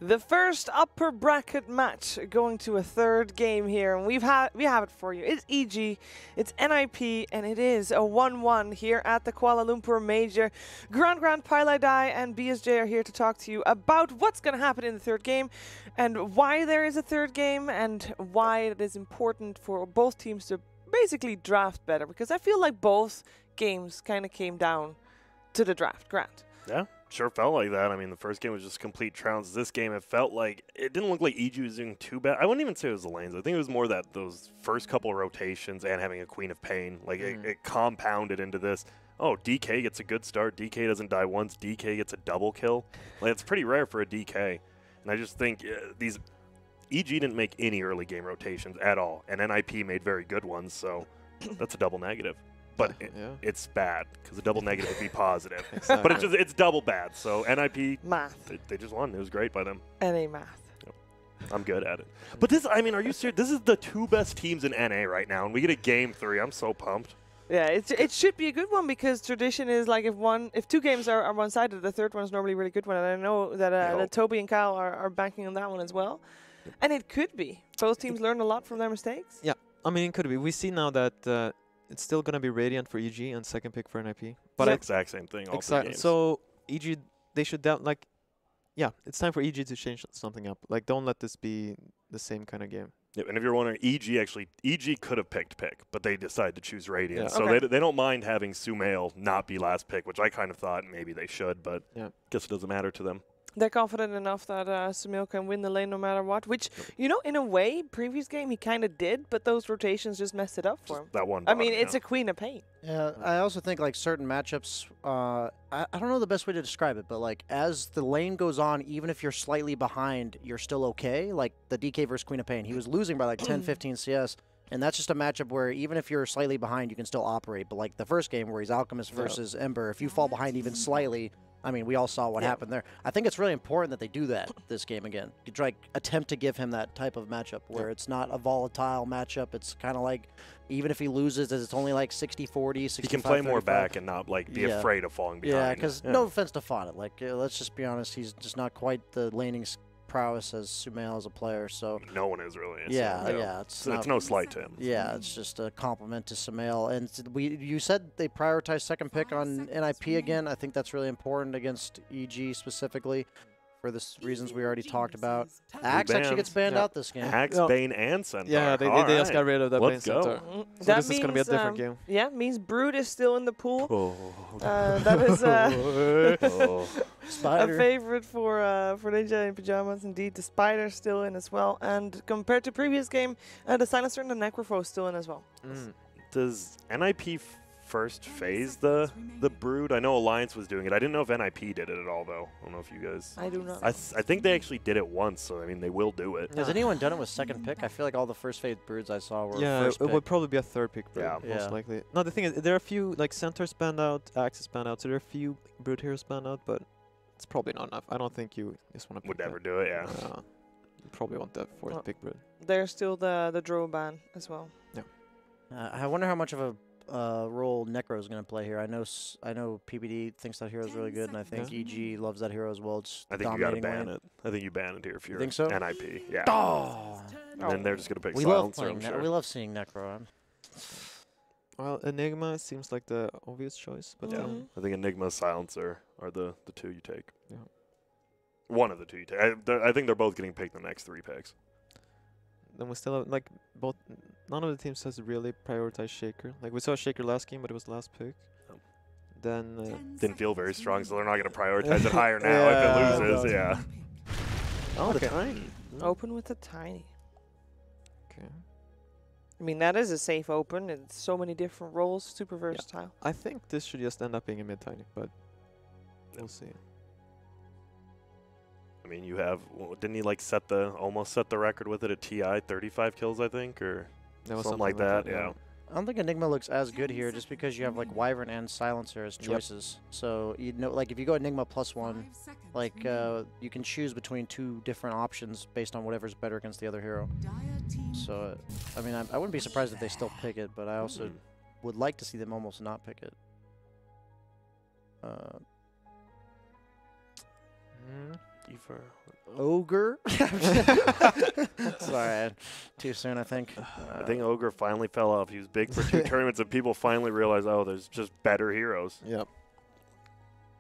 The first upper bracket match going to a third game here, and we have it for you. It's EG, it's NiP, and it is a 1-1 here at the Kuala Lumpur Major. Grand Pilaidai and BSJ are here to talk to you about what's going to happen in the third game, and why there is a third game, and why it is important for both teams to basically draft better, because I feel like both games kind of came down to the draft. Grant. Yeah. Sure felt like that. I mean, the first game was just complete trounce. This game, it felt like it didn't look like EG was doing too bad. I wouldn't even say it was the lanes. I think it was more that those first couple of rotations and having a Queen of Pain, like it compounded into this. Oh, DK gets a good start. DK doesn't die once. DK gets a double kill. Like, it's pretty rare for a DK. And I just think these EG didn't make any early game rotations at all, and NiP made very good ones. So that's a double negative. But it's bad because a double negative would be positive. Exactly. But it's double bad. So NiP, math. They just won. It was great by them. NA math. Yep. I'm good at it. But this, I mean, are you serious? This is the two best teams in NA right now, and we get a game 3. I'm so pumped. Yeah, it should be a good one, because tradition is like if two games are one-sided, the third one is normally a really good one. And I know that Toby and Kyle are banking on that one as well. And it could be. Both teams learn a lot from their mistakes. Yeah, I mean, it could be. We see now that it's still going to be Radiant for EG and second pick for NiP. But exact same thing. Exactly. So EG, they should it's time for EG to change something up. Like, don't let this be the same kind of game. Yeah, and if you're wondering, EG could have picked pick, but they decided to choose Radiant. Yeah. So they don't mind having Sumail not be last pick, which I kind of thought maybe they should, but guess it doesn't matter to them. They're confident enough that Sumail can win the lane no matter what, which, you know, in a way, previous game he kind of did, but those rotations just messed it up for him. That one. I mean, it's a Queen of Pain. Yeah, I also think like certain matchups, I don't know the best way to describe it, but like as the lane goes on, even if you're slightly behind, you're still okay. Like the DK versus Queen of Pain, he was losing by like 10, 15 CS. And that's just a matchup where even if you're slightly behind, you can still operate. But like the first game where he's Alchemist versus Ember, if you fall behind even slightly, I mean, we all saw what happened there. I think it's really important that they do that this game again. You try attempt to give him that type of matchup where it's not a volatile matchup. It's kind of like, even if he loses, it's only like 60-40, 65-35. He can play more back and not like be afraid of falling behind. Yeah, because no offense to Fauna, like let's just be honest, he's just not quite the laning prowess as Sumail as a player. So no one is really. Yeah, it's no slight to him. Yeah, it's just a compliment to Sumail. And you said they prioritize second pick on NiP again. I think that's really important against EG specifically, for the reasons we already talked about. Axe actually gets banned out this game. Axe, Bane, and Centaur. Yeah, they just got rid of that Bane Centaur. So that this is going to be a different game. Yeah, means Brood is still in the pool. That is a favorite for Ninja in Pajamas. Indeed, the Spider's still in as well. And compared to previous game, the Silencer and the Necrophobe is still in as well. Does NiP first phase the Brood? I know Alliance was doing it. I didn't know if NiP did it at all, though. I don't know if you guys... I do not. I think they actually did it once, so I mean, they will do it. Has anyone done it with second pick? I feel like all the first phase Broods I saw were first it pick. would probably be a third pick Brood, most likely. No, the thing is, there are a few, like, Centaurs banned out, Axis banned out, so there are a few Brood heroes banned out, but it's probably not enough. I don't think you just want to pick would never do it, you probably want that fourth pick Brood. There's still the Drow ban as well. Yeah. I wonder how much of a role Necro is going to play here. I know PBD thinks that hero is really good, and I think EG loves that hero as well. It's I think you got to ban it. I think you ban it here if you're think so? NiP. Yeah. Oh. And then they're just going to pick we Silencer, love playing we love seeing Necro. Well, Enigma seems like the obvious choice, but I think Enigma, Silencer are the two you take. Yeah. One of the two you take. I think they're both getting picked in the next 3 picks. Then we still have, like, both. None of the teams has really prioritized Shaker. Like, we saw Shaker last game, but it was the last pick. Then didn't feel very strong, so they're not going to prioritize it higher now if it loses. Yeah. Oh, okay. the tiny. Open with the tiny. Okay. I mean, that is a safe open. It's so many different roles, super versatile. I think this should just end up being a mid tiny, but we'll see. I mean, you have, didn't he like almost set the record with it at TI, 35 kills, I think, or something like that? Yeah. I don't think Enigma looks as good here just because you have like Wyvern and Silencer as choices. So, you know, like if you go Enigma +1, like you can choose between 2 different options based on whatever's better against the other hero. So, I mean, I wouldn't be surprised if they still pick it, but I also would like to see them almost not pick it. Weaver. Ogre. Sorry, too soon, I think. I think Ogre finally fell off. He was big for 2 tournaments, and people finally realized, oh, there's just better heroes. Yep.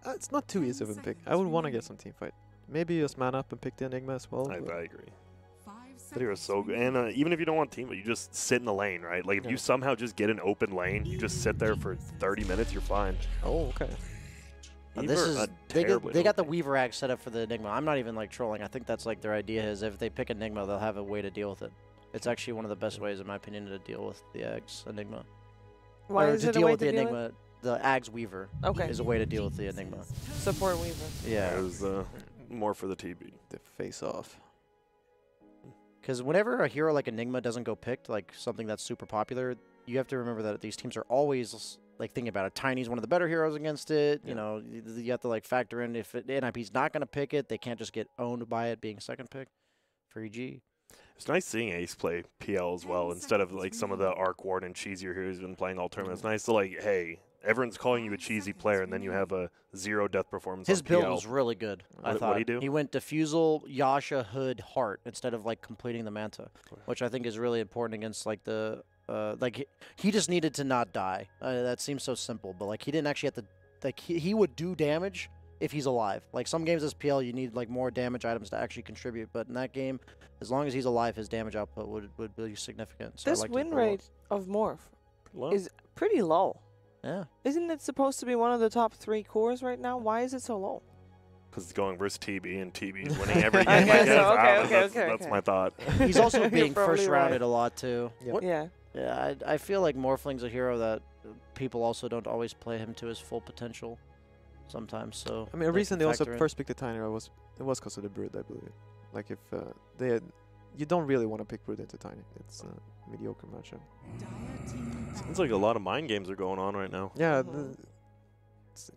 It's not too easy of a pick. I would want to get some team fight. Maybe just man up and pick the Enigma as well. I agree. That hero's so good. And even if you don't want team fight, you just sit in the lane, right? Like, if you somehow just get an open lane, you just sit there for 30 minutes, you're fine. Oh, okay. This is they got the Weaver Axe set up for the Enigma. I'm not even like trolling. I think that's like their idea is if they pick Enigma, they'll have a way to deal with it. It's actually one of the best ways, in my opinion, to deal with the Axe Enigma. Why or is to it a deal way with to the deal Enigma? The Axe Weaver is a way to deal with the Enigma. Support Weaver. Yeah. It was more for the TB. The face off. Because whenever a hero like Enigma doesn't go picked, like something that's super popular, you have to remember that these teams are always like thinking about it. Tiny's one of the better heroes against it. You know, you have to like factor in if NiP's not going to pick it, they can't just get owned by it being second pick for EG. It's nice seeing Ace play PL as well instead of like some of the Arc Ward and cheesier heroes who've been playing all tournaments. It's nice to like, hey, everyone's calling you a cheesy player, and then you have a 0 death performance. His on build PL. was really good. I thought. What did he do? He went Diffusal, Yasha, Hood, Heart instead of like completing the Manta, which I think is really important against like the like he just needed to not die. That seems so simple, but like he didn't actually have to. Like he would do damage if he's alive. Like some games as PL, you need like more damage items to actually contribute, but in that game, as long as he's alive, his damage output would be significant. So This win rate of Morph Low. is pretty low. Yeah. Isn't it supposed to be one of the top 3 cores right now? Why is it so low? Because it's going versus TB, and TB is winning every game. I I guess guess. so. I don't know, Okay, that's my thought. He's also You're being probably first right. rounded a lot too. Yep. Yeah. Yeah, I feel like Morphling's a hero that people also don't always play him to his full potential sometimes. So I mean, a reason they also factor in. first picked the Tiny was because of the Brood, I believe. Like if they had, you don't really want to pick Brood into Tiny. It's a mediocre matchup. Seems like a lot of mind games are going on right now. Yeah, it's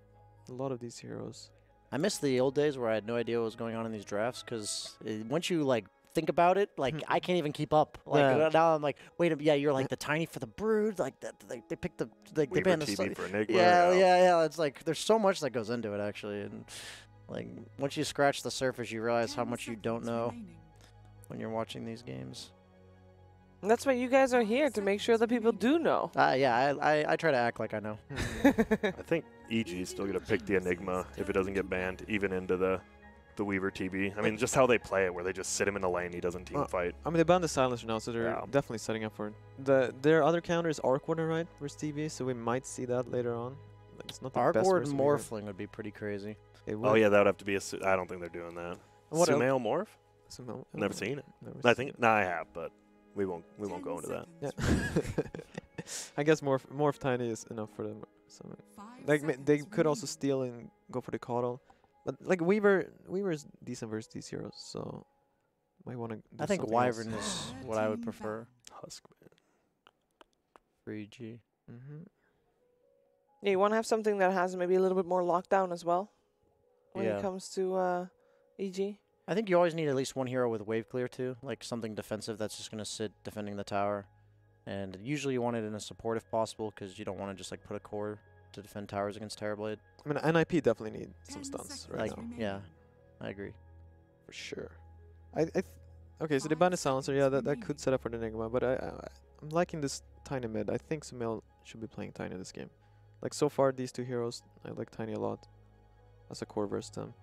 a lot of these heroes. I miss the old days where I had no idea what was going on in these drafts because once you like think about it, like I can't even keep up. Like now I'm like, wait, yeah, you're like the Tiny for the Brood, like that. They picked the like they Weaver banned the TB for Enigma. yeah. It's like there's so much that goes into it actually, and like once you scratch the surface, you realize how much you don't know when you're watching these games. And that's why you guys are here, to make sure that people do know. Yeah, I try to act like I know. I think EG is still going to pick the Enigma if it doesn't get banned, even into the Weaver TB. I mean, just how they play it, where they just sit him in the lane, he doesn't team fight. I mean, they banned the Silencer now, so they're definitely setting up for it. Their other counter is Arc Warden, right, versus TB, so we might see that later on. Like, it's not the Arc best Ward versus Morphling would be pretty crazy. Oh yeah, that would have to be a. I don't think they're doing that. What Sumail Morph? Sumail? Never seen it. Never I think. No, I have, but we won't go into that. Yeah. I guess Morph Tiny is enough for them. So, like they could also steal and go for the Coddle, but like Weaver is decent versus these heroes, so might want to. I think Wyvern is what I would prefer. Huskman. For EG. Yeah, you want to have something that has maybe a little bit more lockdown as well when Yeah. it comes to EG. I think you always need at least one hero with wave clear too, like something defensive that's just going to sit defending the tower. And usually you want it in a support if possible, because you don't want to just like put a core to defend towers against Terrorblade. I mean, NiP definitely need some stuns right Like, now. yeah, I agree. For sure. Okay, so they banned the Silencer. Yeah, that could set up for the Enigma, but I'm liking this Tiny mid. I think Sumail should be playing Tiny this game. Like so far, these two heroes, I like Tiny a lot as a core versus them.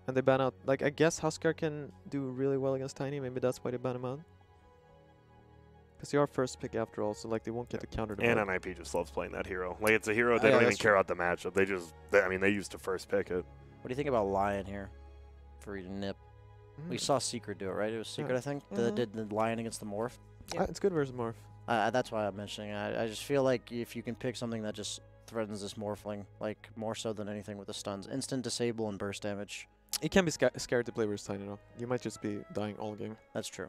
And they ban out, like I guess Huskar can do really well against Tiny. Maybe that's why they ban him out. Because they are first pick after all, so like they won't get to counter them. And NiP just loves playing that hero. Like it's a hero they don't even care about the matchup. They just, I mean, they used to first pick it. What do you think about Lion here for NiP? We saw Secret do it, right? It was Secret, I think, that did the Lion against the Morph. Yeah. It's good versus Morph. That's why I'm mentioning it. I just feel like if you can pick something that just threatens this Morphling, like more so than anything with the stuns, instant disable and burst damage. You can't be scared to play versus Tiny, though. You might just be dying all game. That's true.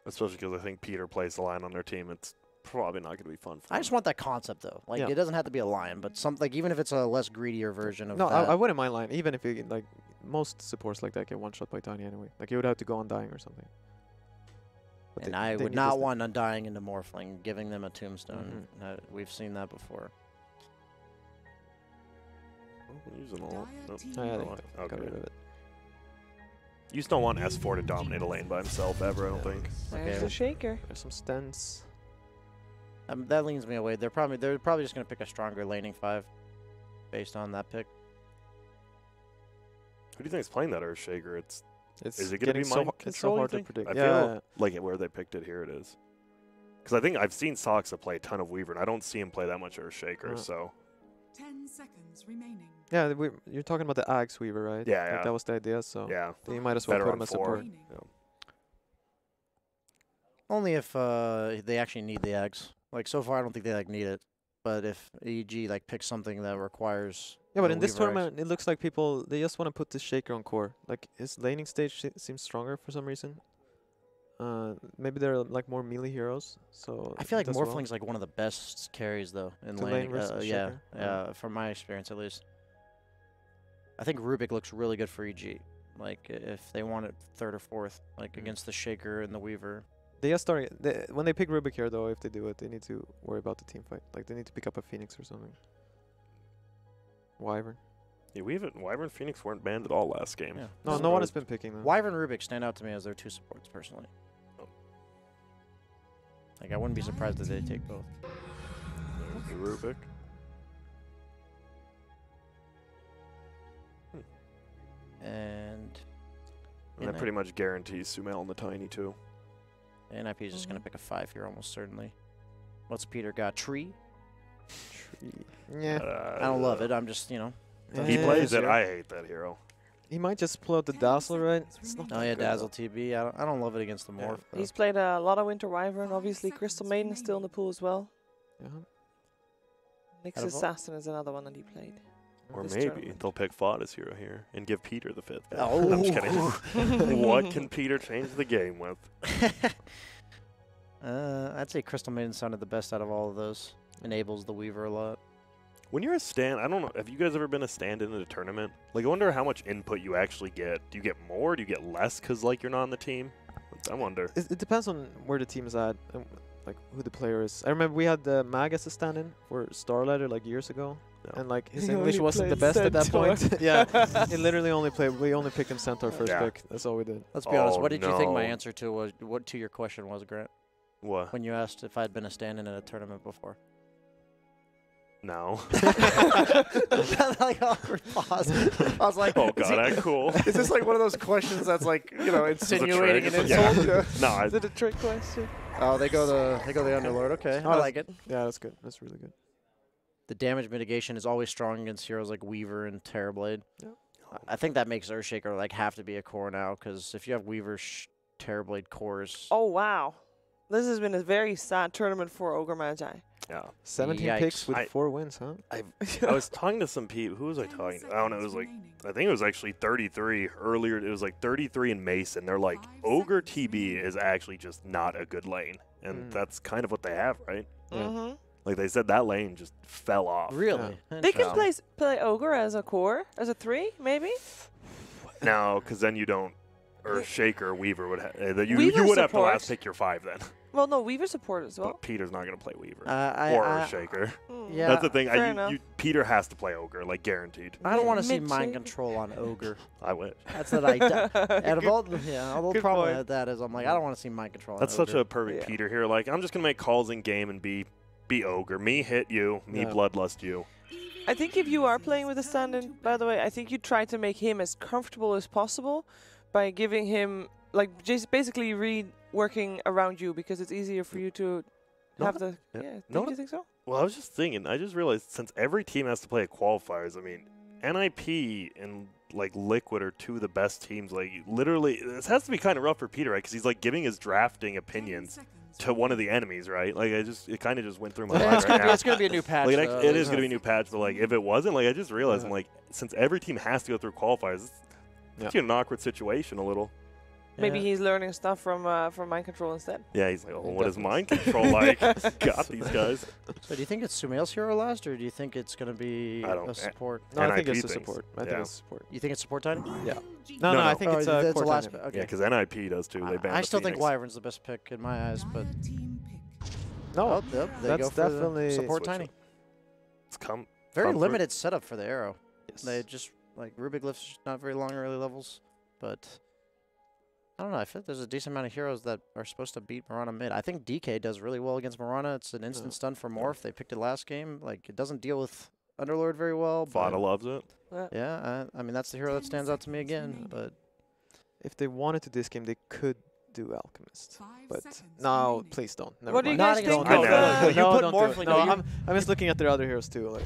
Especially because I think Peter plays the line on their team. It's probably not going to be fun for I just want that concept, though. Like, it doesn't have to be a Lion, but something, like, even if it's a less greedier version of no, that. I wouldn't mind Lion, even if you, like, most supports like that get one-shot by Tiny anyway. Like, you would have to go Undying or something. But And I would not want Undying into Morphling, giving them a Tombstone. We've seen that before. Using all. Nope. Oh, yeah, Okay. got rid of it. You just don't want S4 to dominate a lane by himself ever, I don't think. There's Okay. the shaker. There's some stents. That leans me away. They're probably just gonna pick a stronger laning 5, based on that pick. Who do you think is playing that Earthshaker? Is it gonna getting be so, mind it's so control, you hard to think? predict. I Yeah, feel like where they picked it, here it is. Because I think I've seen Soxa play a ton of Weaver, and I don't see him play that much Earthshaker, so. 10 seconds remaining. yeah. You're talking about the Axe Weaver, right? Yeah, Like yeah. that was the idea. So Yeah. then you might as well Better put on him as 4. support. Remaining. Yeah. Only if they actually need the eggs. Like so far, I don't think they need it. But if EG picks something that requires Yeah, but the in this Weaver eggs- tournament, it looks like people they just want to put the Shaker on core. Like his laning stage seems stronger for some reason. Maybe they're more melee heroes. So I feel like it does well. Morphling's one of the best carries though in To lane laning. versus Yeah, Shaker? yeah, from my experience at least. I think Rubik looks really good for EG. If they want it 3rd or 4th, against the Shaker and the Weaver. They are starting. When they pick Rubik here, though, if they do it, they need to worry about the team fight. They need to pick up a Phoenix or something. Wyvern. Yeah, Wyvern and Phoenix weren't banned at all last game. Yeah. No, no one has been picking them. Wyvern and Rubik stand out to me as their 2 supports personally. Oh. I wouldn't be surprised if they take both. Rubik. And And that pretty much guarantees Sumail and the Tiny, too. NiP is just going to pick a 5 here almost certainly. What's Peter got? Tree? Yeah. I don't love it. I'm just, He Yeah. plays it. Zero. I hate that hero. He might just pull out the Dazzle, right? It's not Oh that yeah, good, Dazzle though. TB. I don't love it against the Morph. though. He's played a lot of Winter Wyvern. Obviously, Crystal Maiden is still in the pool as well. Yeah. Nyx Out of all- Assassin is another one that he played. Or This maybe tournament. they'll pick Fod as hero here and give Peter the 5th. Oh. I'm just kidding. What can Peter change the game with? I'd say Crystal Maiden sounded the best out of all of those. Enables the Weaver a lot. When you're a stand, I don't know, have you guys ever been a stand-in at a tournament? I wonder how much input you actually get. Do you get more? Do you get less because, you're not on the team? I wonder. It depends on where the team is at, and, who the player is. I remember we had Mag as a stand-in for Starlighter years ago, Yeah. and his He English only wasn't the played best at that Centaur. point. Yeah, he literally only played. We only picked him Centaur first Yeah. pick. That's all we did. Let's be honest. Oh, What did you think my no. answer to was? What to your question was, Grant? What? When you asked if I'd been a stand-in at a tournament before. No. Awkward pause. I was like, Oh, God, that's cool. Is this one of those questions that's insinuating an trick. insult? Yeah. No, Is it a trick question? Oh, they go the Underlord. Okay, I like it. Yeah, that's good. That's really good. The damage mitigation is always strong against heroes like Weaver and Terrorblade. Yeah. I think that makes Earthshaker have to be a core now, because if you have Weaver, Terrorblade cores. Oh, wow. This has been a very sad tournament for Ogre Magi. yeah. 17 Yikes. picks with I- 4 wins, huh? I was talking to some people. Who was I talking to? I don't know. It was I think it was actually 33 earlier. It was 33 in Mason. They're like, Ogre TB is actually just not a good lane. And that's kind of what they have, right? Yeah. Mm-hmm. They said that lane just fell off. Really? They could Interesting. play Ogre as a core, as a 3, maybe? No, because then you don't. Or Shaker, Weaver would have. You Weaver would have to support. last pick your 5 then. Well, no, Weaver support as well. But Peter's not going to play Weaver. I- or I- Shaker. Hmm. Yeah. That's the thing. fair enough. Peter has to play Ogre, guaranteed. I don't want to see Mid mind shaker. control on Ogre. I wish. That's what I. Out of all, all the Good problem point. with that is, I'm I don't want to see mind control. That's on such Ogre. a perfect Yeah. Peter here. I'm just going to make calls in game and be Ogre. Me hit you. Me Yeah. bloodlust you. I think if you are playing with a stand-in, by the way, I think you try to make him as comfortable as possible by giving him, just basically working around you, because it's easier for you to No, have the... yeah. Yeah, No, do you think so? Well, I was just thinking. I just realized since every team has to play at qualifiers, NiP and Liquid are 2 of the best teams. Literally, this has to be kind of rough for Peter, right? Because he's giving his drafting opinions to one of the enemies, right? It kind of just went through my mind right now. It's gonna be a new patch. though. It is going to be a new patch, but if it wasn't, I just realized, since every team has to go through qualifiers, it's puts you in an awkward situation a little. Maybe Yeah. he's learning stuff from mind control instead. Yeah, he's like, oh, Yeah, what is definitely. mind control like? Got these guys. So do you think it's Sumail's hero last, or do you think it's gonna be I don't- a support? No, I think NiP it's the things. support. I think Yeah. it's support. You think it's support Tiny? Yeah. No, No, no. I think it's that's core the last. Tiny. Okay. Yeah, because NiP does too. They banned I the still think Phoenix. Wyvern's the best pick in my eyes, but No, oh, yep, they that's go for the definitely support Switch Tiny. it. It's come. Very comfort. limited setup for the arrow. Yes. They just Rubik lifts not very long early levels, but I don't know. I feel like there's a decent amount of heroes that are supposed to beat Mirana mid. I think DK does really well against Mirana. It's an instant stun for Morph. They picked it last game. Like, it doesn't deal with Underlord very well. Fada loves it. Yeah, I mean, that's the hero that stands out to me again. But If they wanted to this game, they could do Alchemist. 5 But seconds no, remaining. please don't. Never What do you mind. guys Not think against of Morph. You No, put don't do Morph it. like No, you- I'm just looking at their other heroes too. Like,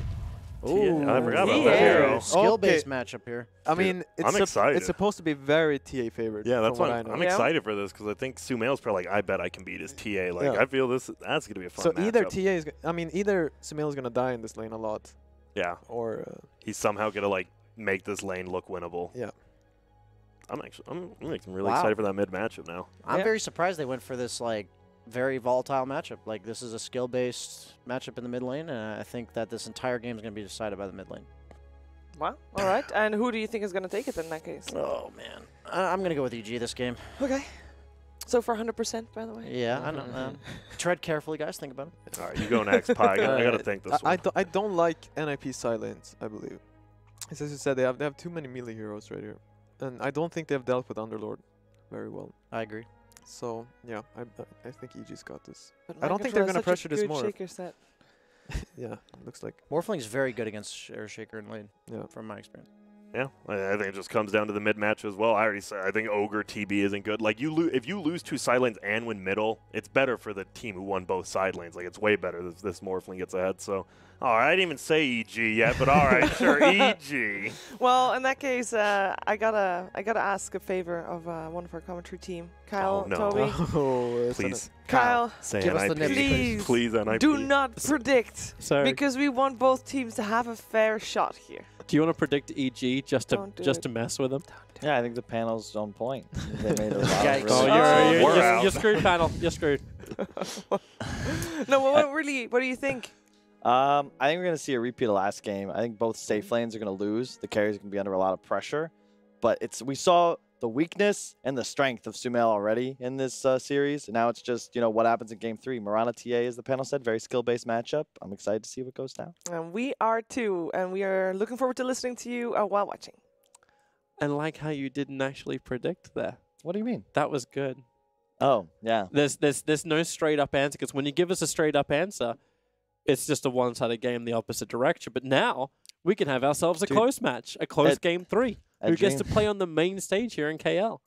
Ooh, I forgot about Yeah. that hero. skill-based matchup here. I Dude, mean, I'm excited. it's supposed to be very TA favored. Yeah, that's from why what I know. I'm Yeah. excited for this because I think Sumail's probably like, I bet I can beat his TA. Like, Yeah. I feel that's going to be a fun So either matchup. TA is, either Sumail is gonna die in this lane a lot, Yeah, or he's somehow going to like make this lane look winnable. yeah. I'm really Wow. excited for that mid matchup now. I'm Yeah. very surprised they went for this, like, very volatile matchup. Like, this is a skill-based matchup in the mid lane, and I think that this entire game is going to be decided by the mid lane. Wow. All right. And who do you think is going to take it in that case? Oh, man. I'm going to go with EG this game. Okay. So for 100%, by the way. Yeah, I know. Tread carefully, guys. Think about it. All right, you go next, Pi. I got to think this one. I don't like NiP side lanes, I believe. As you said, they have too many melee heroes right here, and I don't think they've dealt with Underlord very well. I agree. So yeah, I think EG's got this. But I don't think they're Microphone gonna has such a pressure this good more. shaker set. Yeah, looks like. Morphling's very good against Air Shaker and lane, Yeah. from my experience. Yeah, I think it just comes down to the mid match as well. I already said I think Ogre TB isn't good. Like if you lose 2 side lanes and win middle, it's better for the team who won both side lanes. Like it's way better if this Morphling gets ahead. So, all right, I didn't even say EG yet, but all right, sure, EG. Well, in that case, I gotta ask a favor of one of our commentary team, Kyle, Oh, no. Toby. Oh, Please, Kyle, say give us the NIP. nip, Please, NIP. do not predict, So, because we want both teams to have a fair shot here. do you want to predict EG just Don't do it. to mess with them? Yeah, I think the panel's on point. They made a lot of Yikes. really Oh, good We're you're out. screwed, panel. You're screwed. No, what really? What do you think? I think we're going to see a repeat of last game. I think both safe lanes are going to lose. The carries are going to be under a lot of pressure. But we saw the weakness and the strength of Sumail already in this series. And now it's just, what happens in Game 3. Mirana TA, as the panel said, very skill-based matchup. I'm excited to see what goes down. And we are too, and we are looking forward to listening to you while watching. And like how you didn't actually predict there. What do you mean? That was good. Oh, yeah. There's no straight up answer, because when you give us a straight up answer, it's just a one-sided game the opposite direction. But now we can have ourselves a Dude, close match, a close Game 3. a Who gets to dream. play on the main stage here in KL?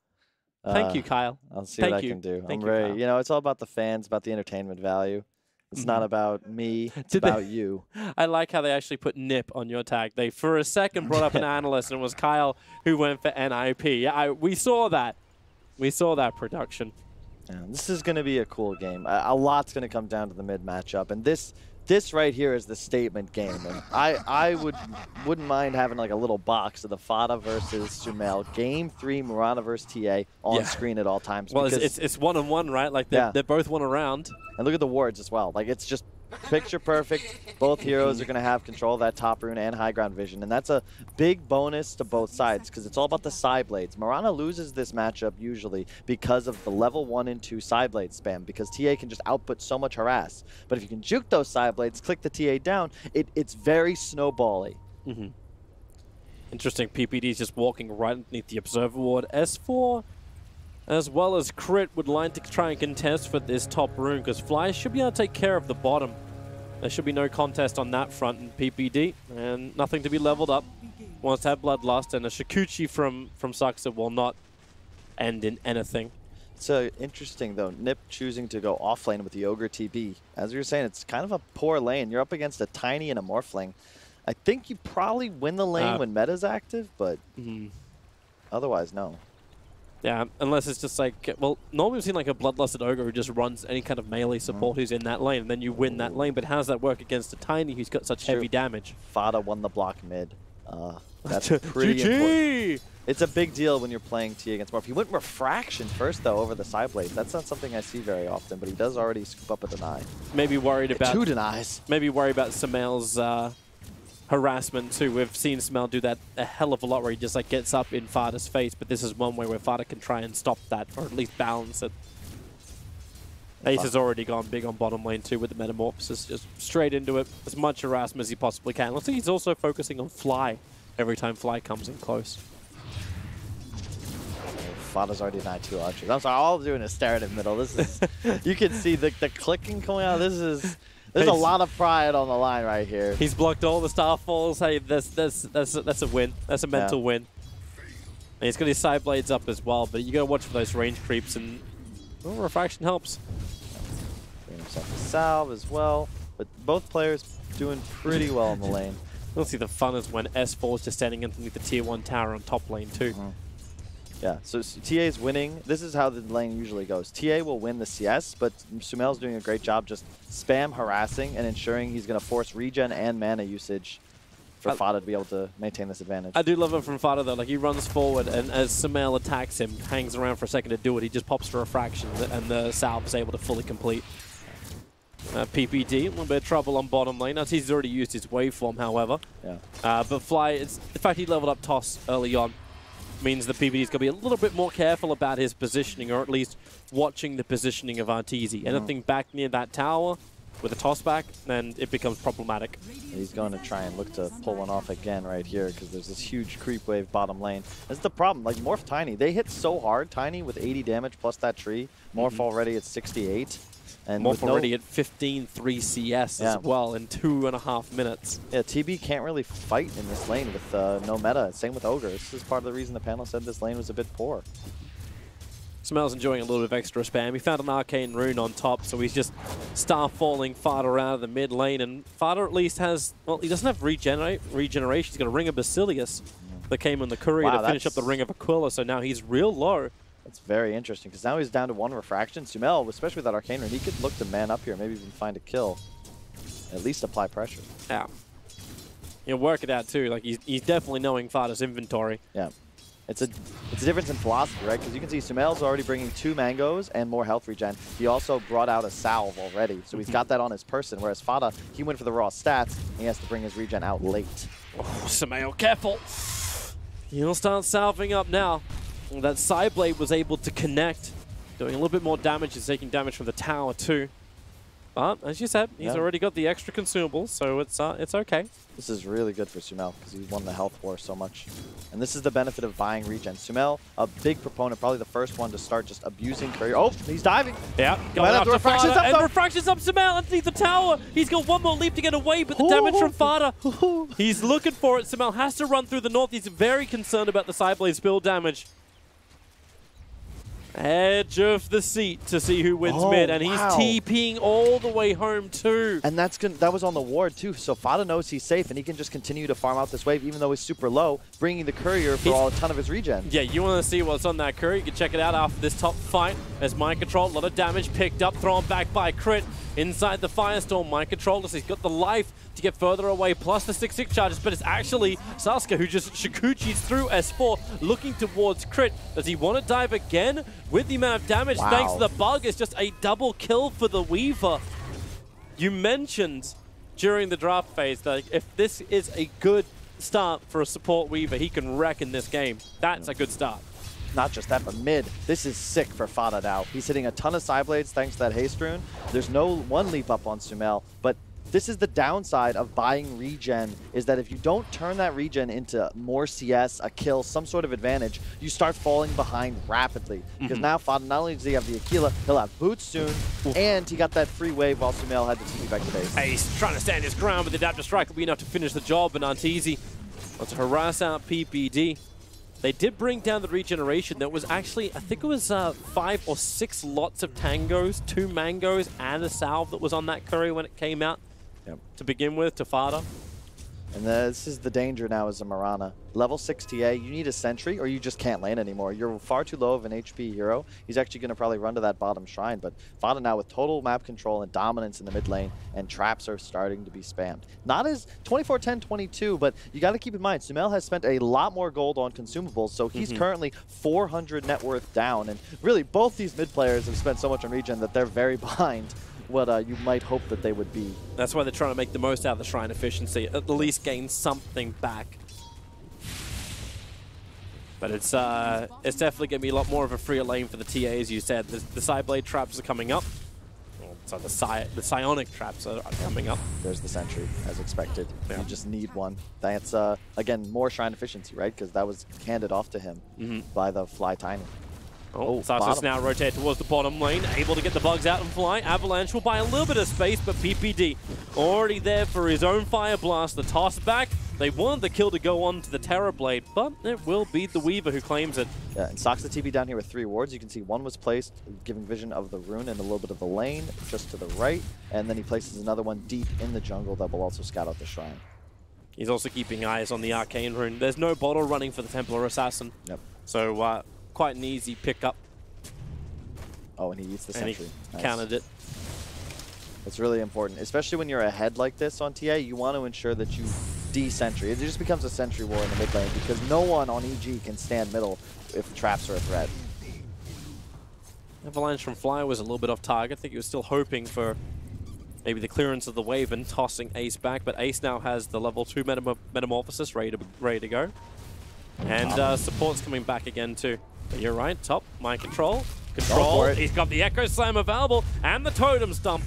Thank you, Kyle. I'll see Thank what you. I can do. Thank I'm you, very, Kyle. it's all about the fans, about the entertainment value. It's not about me. It's Did they- about you. I like how they actually put NiP on your tag. They, for a second, brought up an analyst, and it was Kyle who went for NiP. Yeah, we saw that. We saw that production. Yeah, this is going to be a cool game. A lot's going to come down to the mid matchup, and this right here is the statement game. And I wouldn't mind having like a little box of the Fada versus Sumail Game 3 Mirana versus TA on screen at all times. Well, because, it's 1-on-1, right? Like they're both one around. and look at the wards as well. Like it's just picture perfect. Both heroes are going to have control of that top rune and high ground vision, and that's a big bonus to both sides because it's all about the side blades. Mirana loses this matchup usually because of the level 1 and 2 side blade spam, because TA can just output so much harass. But if you can juke those side blades, click the TA down, it's very snowbally. Mm-hmm. Interesting. PPD is just walking right underneath the observer ward. S4, as well as Crit, would like to try and contest for this top rune, because Fly should be able to take care of the bottom. There should be no contest on that front in PPD, and nothing to be leveled up. Wants to have Bloodlust, and a Shikuchi from Saxa will not end in anything. So interesting though, NiP choosing to go off lane with the Ogre TB. As you were saying, it's kind of a poor lane. You're up against a Tiny and a Morphling. I think you probably win the lane when meta's active, but otherwise, no. Yeah, unless it's just like, well, normally we've seen like a Bloodlusted Ogre who just runs any kind of melee support who's in that lane, and then you win that lane. But how does that work against a Tiny who's got such heavy damage? Fada won the block mid. That's pretty important. It's a big deal when you're playing T against Morph. He went Refraction first, though, over the side blades. That's not something I see very often, but he does already scoop up a deny. Maybe worried about 2 denies. Maybe worried about Sumail's harassment too. We've seen Sumail do that a hell of a lot, where he just like gets up in Fada's face. But this is one way where Fada can try and stop that, or at least balance it. Ace has already gone big on bottom lane too with the Metamorphosis, just straight into it, as much harassment as he possibly can. Let's see, he's also focusing on Fly every time Fly comes in close. Fada's already denied 2 archers. I'm sorry, all I'm doing is stare at him middle. This is, you can see the clicking coming out. There's a lot of pride on the line right here. He's blocked all the Starfalls. Hey, that's a win. That's a mental win. And he's got his side blades up as well, but you got to watch for those range creeps, and refraction helps. Bring himself a salve as well, but both players doing pretty well in the lane. We'll see the fun is when S4 is just standing underneath the tier 1 tower on top lane too. Yeah, so TA is winning. This is how the lane usually goes. TA will win the CS, but Sumail's doing a great job just spam harassing and ensuring he's going to force regen and mana usage for Fada to be able to maintain this advantage. I do love it from Fada though. Like, he runs forward, and as Sumail attacks him, hangs around for a second to do it, he just pops for a fraction, and the salve is able to fully complete. PPD, a little bit of trouble on bottom lane. As he's already used his waveform, however. Yeah. But Fly, the fact he leveled up Toss early on means the PPD's going to be a little bit more careful about his positioning, or at least watching the positioning of Arteezy. Anything back near that tower with a toss back, then it becomes problematic. He's going to try and look to pull one off again right here because there's this huge creep wave bottom lane. That's the problem. Like, Morph Tiny, they hit so hard. Tiny with 80 damage plus that tree. Morph already at 68. And Morph already at 15-3 CS as well in 2.5 minutes. Yeah, TB can't really fight in this lane with no meta. Same with Ogre. This is part of the reason the panel said this lane was a bit poor. Sumail's enjoying a little bit of extra spam. He found an Arcane Rune on top, so he's just star-falling Fada out of the mid lane. And Fada at least has, well, he doesn't have regeneration. He's got a Ring of Basilius that came in the courier to finish up the Ring of Aquila, so now he's real low. That's very interesting, because now he's down to 1 refraction. Sumail, especially with that Arcane Rune, he could look to man up here, maybe even find a kill. At least apply pressure. Yeah. He'll work it out too. Like, he's definitely knowing Fada's inventory. Yeah. It's a difference in philosophy, right? Because you can see Sumail's already bringing 2 mangoes and more health regen. He also brought out a salve already, so he's got that on his person, whereas Fada, he went for the raw stats, and he has to bring his regen out late. Oh, Sumail, careful! He'll start salving up now. That side blade was able to connect, doing a little bit more damage. He's taking damage from the tower too. But as you said, he's already got the extra consumables, so it's okay. This is really good for Sumail because he's won the health war so much. And this is the benefit of buying regen. Sumail, a big proponent, probably the first one to start just abusing courier. Oh, he's diving. Yeah, going after refractions Fada, up, and refractions up Sumail underneath the tower. He's got one more leap to get away, but the damage from Fada. He's looking for it. Sumail has to run through the north. He's very concerned about the side blade spill damage. Edge of the seat to see who wins mid, and he's TPing all the way home too. And that was on the ward too, so Fada knows he's safe, and he can just continue to farm out this wave, even though he's super low, bringing the courier for a ton of his regen. Yeah, you want to see what's on that courier? You can check it out after this top fight. As Mind Control, a lot of damage picked up, thrown back by Crit. Inside the Firestorm, Mind Control, he's got the life to get further away, plus the 6-6 charges, but it's actually Sasuke who just Shikuchi's through S4, looking towards Crit. Does he want to dive again? With the amount of damage, thanks to the bug, it's just a double kill for the Weaver. You mentioned during the draft phase that if this is a good start for a support Weaver, he can wreck in this game. That's a good start. Not just that, but mid. This is sick for Fada now. He's hitting a ton of side blades thanks to that haste rune. There's no one leap up on Sumail, but this is the downside of buying regen, is that if you don't turn that regen into more CS, a kill, some sort of advantage, you start falling behind rapidly. Because now Fada, not only does he have the Aquila, he'll have boots soon, and he got that free wave while Sumail had to TP back to base. Hey, he's trying to stand his ground, but the Adaptive Strike will be enough to finish the job, and Arteezy wants to harass out PPD. They did bring down the regeneration. That was actually, I think it was 5 or 6 lots of tangos, 2 mangoes, and a salve that was on that courier when it came out to begin with, to Fada. And this is the danger now as a Mirana. Level 6 TA, you need a sentry or you just can't lane anymore. You're far too low of an HP hero. He's actually going to probably run to that bottom shrine, but Fada now with total map control and dominance in the mid lane, and traps are starting to be spammed. Not as 24-10-22, but you got to keep in mind, Sumail has spent a lot more gold on consumables, so he's currently 400 net worth down, and really both these mid players have spent so much on regen that they're very behind what you might hope that they would be. That's why they're trying to make the most out of the shrine efficiency, at least gain something back. But it's definitely going to be a lot more of a freer lane for the TA, as you said. The side blade traps are coming up. So the psionic traps are coming up. There's the sentry, as expected. You just need one. That's, again, more shrine efficiency, right? Because that was handed off to him by the Fly Tiny. Oh, Sasa's now rotate towards the bottom lane, able to get the bugs out and fly. Avalanche will buy a little bit of space, but PPD already there for his own Fire Blast. The toss back. They wanted the kill to go on to the Terror Blade, but it will be the Weaver who claims it. Yeah, and Sox the TP down here with 3 wards. You can see one was placed, giving vision of the rune and a little bit of the lane just to the right, and then he places another one deep in the jungle that will also scout out the shrine. He's also keeping eyes on the Arcane Rune. There's no bottle running for the Templar Assassin. Yep. So quite an easy pickup. Oh, and he eats the And sentry. he countered it. It's really important, especially when you're ahead like this on TA. You want to ensure that you de-sentry. It just becomes a sentry war in the mid lane because no one on EG can stand middle if traps are a threat. Avalanche from Fly was a little bit off target. I think he was still hoping for maybe the clearance of the wave and tossing Ace back, but Ace now has the level 2 Metamorphosis ready to go. And support's coming back again too. But you're right, top, mind control. Control, he's got the Echo Slam available and the Totems dump.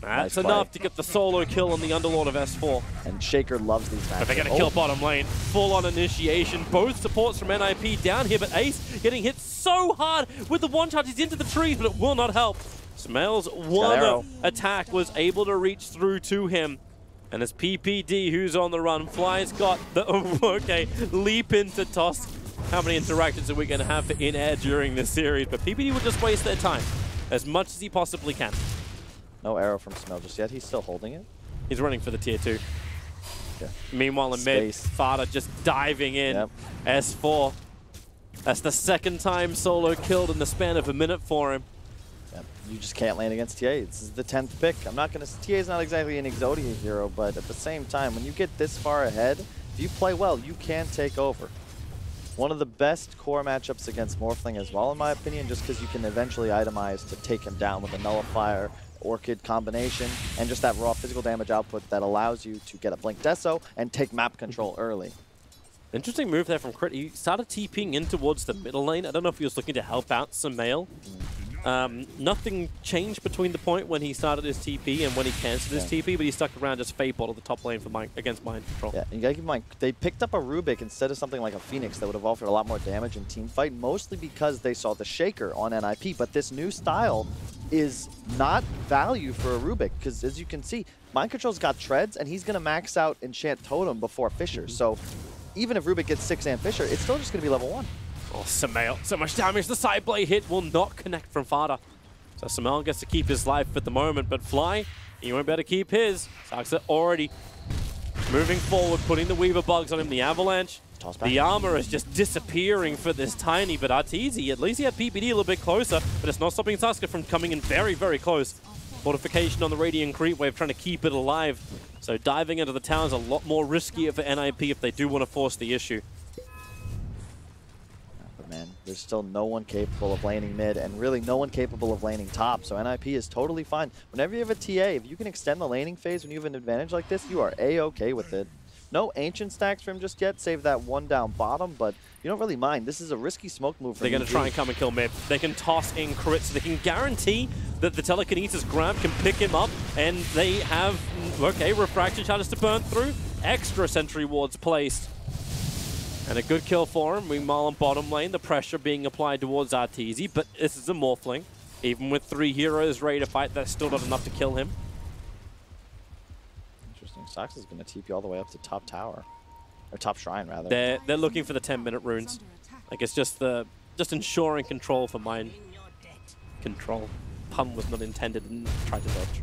That's Nice enough play. to get the solo kill on the Underlord of S4. And Shaker loves these matches. But they're going to kill bottom lane. Full-on initiation. Both supports from NiP down here, but Ace getting hit so hard with the one charge. He's into the trees, but it will not help. Smells one attack was able to reach through to him. And it's PPD who's on the run. Fly's got the leap into toss. How many interactions are we going to have in air during this series? But PPD will just waste their time as much as he possibly can. No arrow from Smell just yet. He's still holding it. He's running for the tier 2. Yeah. Meanwhile, in mid, Fada just diving in. Yep. S4. That's the second time solo killed in the span of a minute for him. Yep. You just can't lane against TA. This is the 10th pick. I'm not going to... TA is not exactly an Exodia hero, but at the same time, when you get this far ahead, if you play well, you can take over. One of the best core matchups against Morphling as well, in my opinion, just because you can eventually itemize to take him down with a Nullifier, Orchid combination, and just that raw physical damage output that allows you to get a Blink Deso and take map control early. Interesting move there from Crit. He started TPing in towards the middle lane. I don't know if he was looking to help out Sumail. Nothing changed between the point when he started his TP and when he cancelled his TP, but he stuck around just Fade Bottle the top lane for against Mind Control. Yeah, and you gotta keep in mind, they picked up a Rubik instead of something like a Phoenix that would have offered a lot more damage in team fight, mostly because they saw the Shaker on NiP, but this new style is not value for a Rubik, because as you can see, Mind Control's got Treads, and he's gonna max out Enchant Totem before Fisher, so even if Rubik gets 6 and Fisher, it's still just gonna be level 1. Oh, Sumail, so much damage. The side blade hit will not connect from Fada. So Sumail gets to keep his life at the moment, but Fly, he won't be able to keep his. Saxa already moving forward, putting the Weaver bugs on him. The Avalanche, the armor is just disappearing for this Tiny, but Arteezy, at least he had PPD a little bit closer, but it's not stopping Saska from coming in very, very close. Fortification on the Radiant Creep Wave, trying to keep it alive. So diving into the town is a lot more riskier for NiP if they do want to force the issue. Man, there's still no one capable of laning mid, and really no one capable of laning top, so NiP is totally fine. Whenever you have a TA, if you can extend the laning phase when you have an advantage like this, you are A-okay with it. No Ancient stacks for him just yet, save that one down bottom, but you don't really mind. This is a risky smoke move for They're going to try and come and kill mid. They can toss in crits, so they can guarantee that the Telekinesis grab can pick him up, and they have, refraction charges to burn through, extra sentry wards placed. And a good kill for him. Meanwhile, on bottom lane, the pressure being applied towards Arteezy, but this is a Morphling. Even with 3 heroes ready to fight, that's still not enough to kill him. Interesting. Sox is going to TP all the way up to top tower. Or top shrine, rather. They're looking for the 10-minute runes. Like, it's just ensuring control for Mind Control. Pun was not intended and tried to dodge.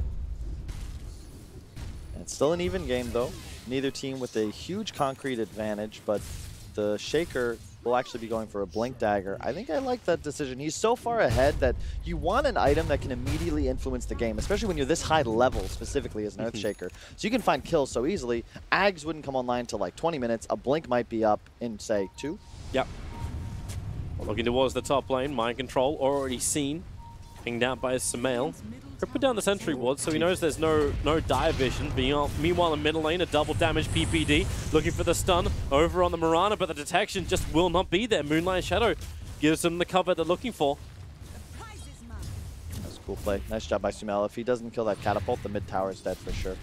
And it's still an even game, though. Neither team with a huge concrete advantage, but the Shaker will actually be going for a Blink Dagger. I think I like that decision. He's so far ahead that you want an item that can immediately influence the game, especially when you're this high level, specifically as an Earthshaker. So you can find kills so easily. Ags wouldn't come online till like 20 minutes. A Blink might be up in, say, 2. Yep. Looking towards the top lane, Mind Control already seen. Pinged out by Sumail. He'll put down the sentry ward, so he knows there's no dive vision. Meanwhile, in middle lane, a double damage PPD. Looking for the stun over on the Mirana, but the detection just will not be there. Moonlight Shadow gives them the cover they're looking for. That's a cool play. Nice job by Sumail. If he doesn't kill that catapult, the mid tower is dead for sure.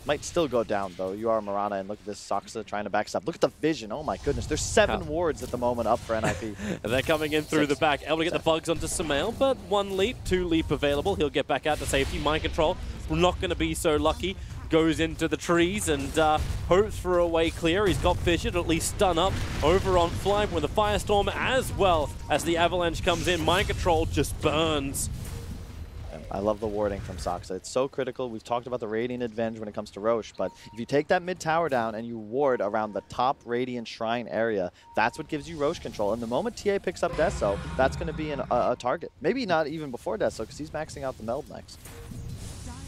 Might still go down, though. You are Marana, and look at this Saksa trying to backstop. Look at the vision. Oh, my goodness. There's 7 wards at the moment up for NiP. And they're coming in through the back, able to get the bugs onto Sumail, but 1 leap, 2 leap available. He'll get back out to safety. Mind control, not going to be so lucky. Goes into the trees and hopes for a way clear. He's got Fisher to at least stun up over on Fly with the Firestorm, as well as the Avalanche comes in. Mind control just burns. I love the warding from Saksa. It's so critical. We've talked about the Radiant advantage when it comes to Roche, but if you take that mid tower down and you ward around the top Radiant Shrine area, that's what gives you Roche control. And the moment TA picks up Deso, that's going to be a target. Maybe not even before Deso, because he's maxing out the meld next.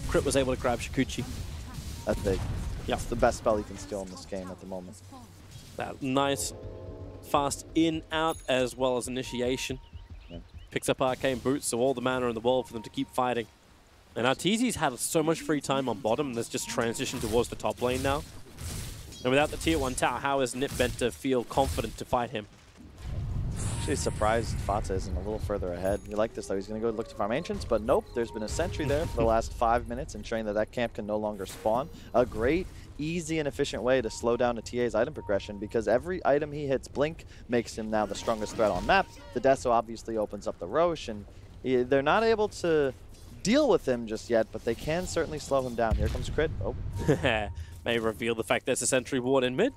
Crit was able to grab Shikuchi. That's big. Yeah. It's the best spell you can steal in this game at the moment. That nice, fast in, out, as well as initiation. Yeah. Picks up Arcane Boots, so all the mana in the world for them to keep fighting. And Arteezy's had so much free time on bottom, and there's just transitioned towards the top lane now. And without the tier 1 tower, how is NiP meant to feel confident to fight him? Actually surprised Fata isn't a little further ahead. You like this though, he's going to go look to farm Ancients, but nope, there's been a sentry there for the last 5 minutes, ensuring that that camp can no longer spawn. A great, easy and efficient way to slow down a TA's item progression, because every item he hits, Blink makes him now the strongest threat on map. The Deso obviously opens up the Roche, and they're not able to deal with him just yet, but they can certainly slow him down. Here comes Crit. Oh. May reveal the fact there's a sentry ward in mid.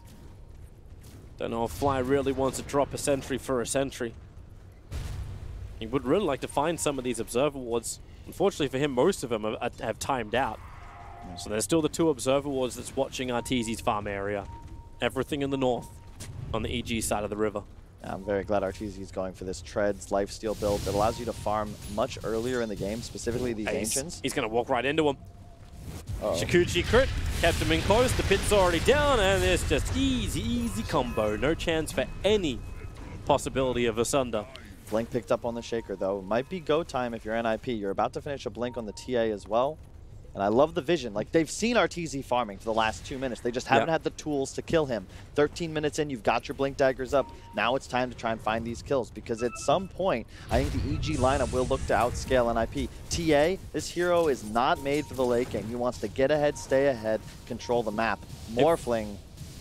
Don't know if Fly really wants to drop a sentry for a sentry. He would really like to find some of these observer wards. Unfortunately for him, most of them have timed out. So there's still the 2 observer wards that's watching Arteezy's farm area. Everything in the north on the EG side of the river. I'm very glad Arteezy is going for this Treads lifesteal build that allows you to farm much earlier in the game, specifically these Ancients. He's going to walk right into him. Uh-oh. Shikuchi crit, kept him in close, the pit's already down, and it's just easy combo. No chance for any possibility of Asunder. Blink picked up on the Shaker though. Might be go time if you're NiP. You're about to finish a Blink on the TA as well. And I love the vision. Like, they've seen Arteezy farming for the last 2 minutes. They just haven't had the tools to kill him. 13 minutes in, you've got your Blink daggers up. Now it's time to try and find these kills, because at some point, I think the EG lineup will look to outscale NiP. TA, this hero is not made for the late game. He wants to get ahead, stay ahead, control the map. Morphling,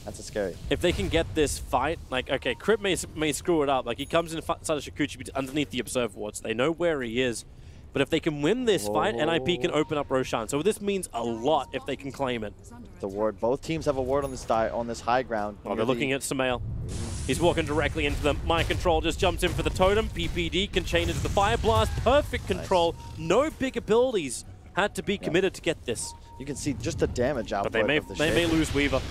that's a scary. If they can get this fight, like, okay, Crit may screw it up. Like, he comes inside of Shikuchi underneath the observer wards. They know where he is. But if they can win this fight, NiP can open up Roshan. So this means a lot if they can claim it. The ward. Both teams have a ward on this high ground. Oh, they're looking at Sumail. He's walking directly into them. Mind control just jumps in for the totem. PPD can chain into the fire blast. Perfect control. Nice. No big abilities had to be committed to get this. You can see just the damage output. But they may lose Weaver.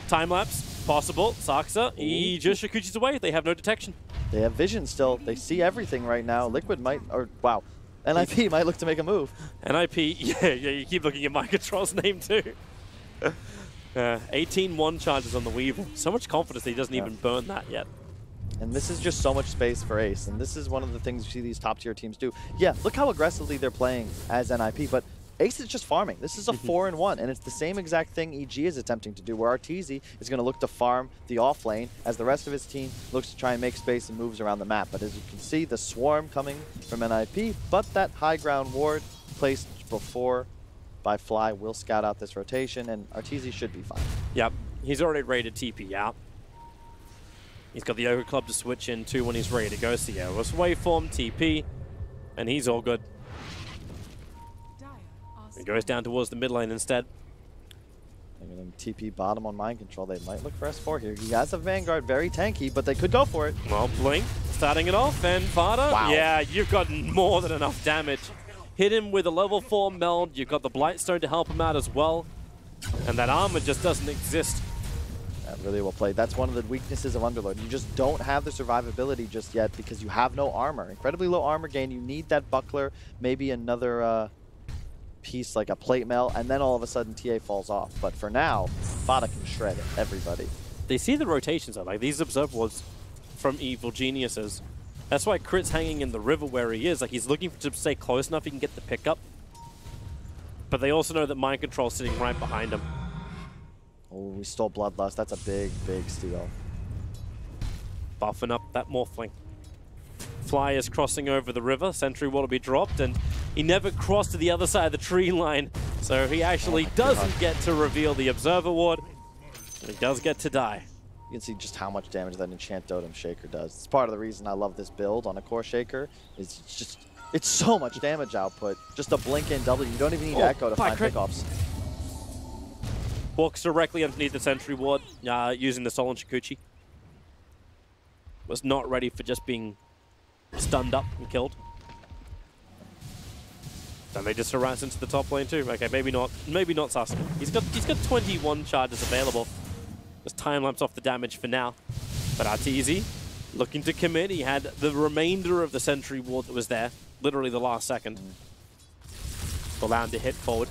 Time lapse possible. Saksa, he just Shikuchi's away. They have no detection. They have vision still. They see everything right now. Liquid might, or wow. NiP might look to make a move. NiP, yeah, you keep looking at Mind Control's name too. 18 1 charges on the Weaver. So much confidence that he doesn't even burn that yet. And this is just so much space for Ace, and this is one of the things you see these top tier teams do. Yeah, look how aggressively they're playing as NiP, but Ace is just farming. This is a 4-1, and it's the same exact thing EG is attempting to do, where Arteezy is going to look to farm the off lane as the rest of his team looks to try and make space and moves around the map. But as you can see, the swarm coming from NiP, but that high ground ward placed before by Fly will scout out this rotation, and Arteezy should be fine. Yep, he's already ready to TP out. He's got the Yoga Club to switch into when he's ready to go. Sierra's waveform, TP, and he's all good. He goes down towards the mid lane instead. They're going to TP bottom on Mind Control. They might look for S4 here. He has a Vanguard, very tanky, but they could go for it. Well, Blink starting it off, and Vada. Wow. Yeah, you've got more than enough damage. Hit him with a level 4 meld. You've got the Blightstone to help him out as well. And that armor just doesn't exist. That really well played. That's one of the weaknesses of Underlord. You just don't have the survivability just yet because you have no armor. Incredibly low armor gain. You need that buckler, maybe another piece like a plate mail, and then all of a sudden TA falls off. But for now, Vada can shred everybody. They see the rotations though, like these observer wards from Evil Geniuses. That's why Crit's hanging in the river where he is. Like, he's looking to stay close enough he can get the pickup. But they also know that Mind Control's sitting right behind him. Oh, we stole Bloodlust. That's a big, big steal. Buffing up that Morphling. Fly is crossing over the river. Sentry wall will be dropped, and he never crossed to the other side of the tree line. So he actually doesn't get to reveal the Observer Ward, but he does get to die. You can see just how much damage that Enchant Totem Shaker does. It's part of the reason I love this build on a core Shaker. It's so much damage output. Just a blink in W. You don't even need Echo to find pickoffs. Walks directly underneath the Sentry Ward using the Solan Shikuchi. Was not ready for just being stunned up and killed. Then they just harass into the top lane too. Okay, maybe not Sasuke. He's got 21 charges available. Just time lapse off the damage for now. But Arteezy looking to commit. He had the remainder of the Sentry Ward that was there, literally the last second. Allow him to hit forward.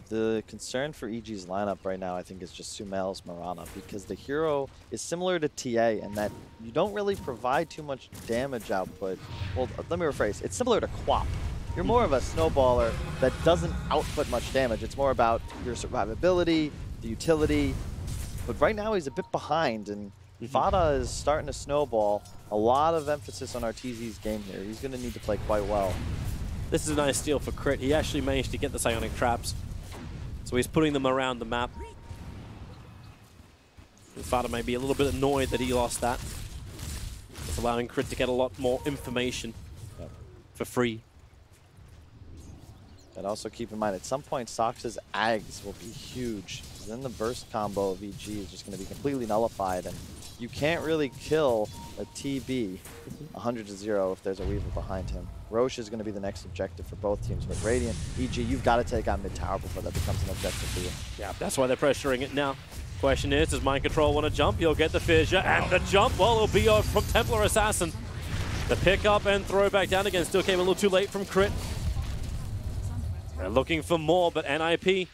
The concern for EG's lineup right now, I think, is just Sumail's Mirana, because the hero is similar to TA in that you don't really provide too much damage output. Well, let me rephrase. It's similar to Quap. You're more of a snowballer that doesn't output much damage. It's more about your survivability, the utility. But right now he's a bit behind, and Fada is starting to snowball. A lot of emphasis on Arteezy's game here. He's going to need to play quite well. This is a nice steal for Crit. He actually managed to get the Psionic Traps. So he's putting them around the map. And Fada may be a little bit annoyed that he lost that. It's allowing Crit to get a lot more information for free. But also keep in mind, at some point, Sox's Ags will be huge. Then the burst combo of EG is just going to be completely nullified, and you can't really kill a TB 100-0 if there's a Weaver behind him. Roche is going to be the next objective for both teams, but Radiant, EG, you've got to take on mid-tower before that becomes an objective for you. Yeah, that's why they're pressuring it now. Question is, does Mind Control want to jump? He'll get the fissure, and the jump, well, it'll be from Templar Assassin. The pick up and throw back down again still came a little too late from Crit. They're looking for more, but NiP,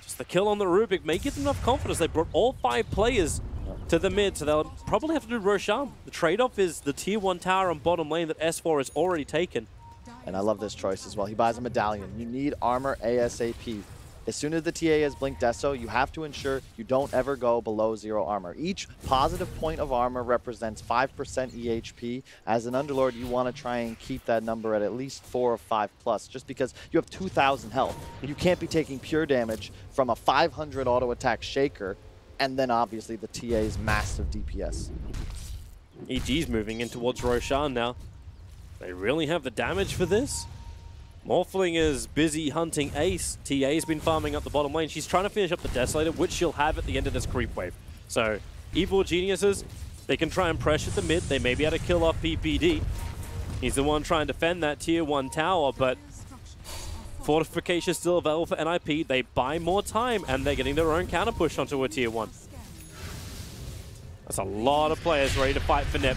just the kill on the Rubik may give them enough confidence. They brought all 5 players to the mid, so they'll probably have to do Roshan. The trade-off is the tier 1 tower on bottom lane that S4 has already taken. And I love this choice as well. He buys a medallion. You need armor ASAP. As soon as the TA has blinked Deso, you have to ensure you don't ever go below 0 armor. Each positive point of armor represents 5% EHP. As an Underlord, you want to try and keep that number at least 4 or 5 plus, just because you have 2,000 health. You can't be taking pure damage from a 500 auto attack Shaker, and then obviously the TA's massive DPS. EG's moving in towards Roshan now. They really have the damage for this. Morphling is busy hunting Ace. TA's been farming up the bottom lane. She's trying to finish up the Desolator, which she'll have at the end of this creep wave. So, Evil Geniuses, they can try and pressure the mid. They may be able to kill off PPD. He's the one trying to defend that tier 1 tower, but Fortification is still available for NiP. They buy more time, and they're getting their own counter push onto a tier 1. That's a lot of players ready to fight for NiP.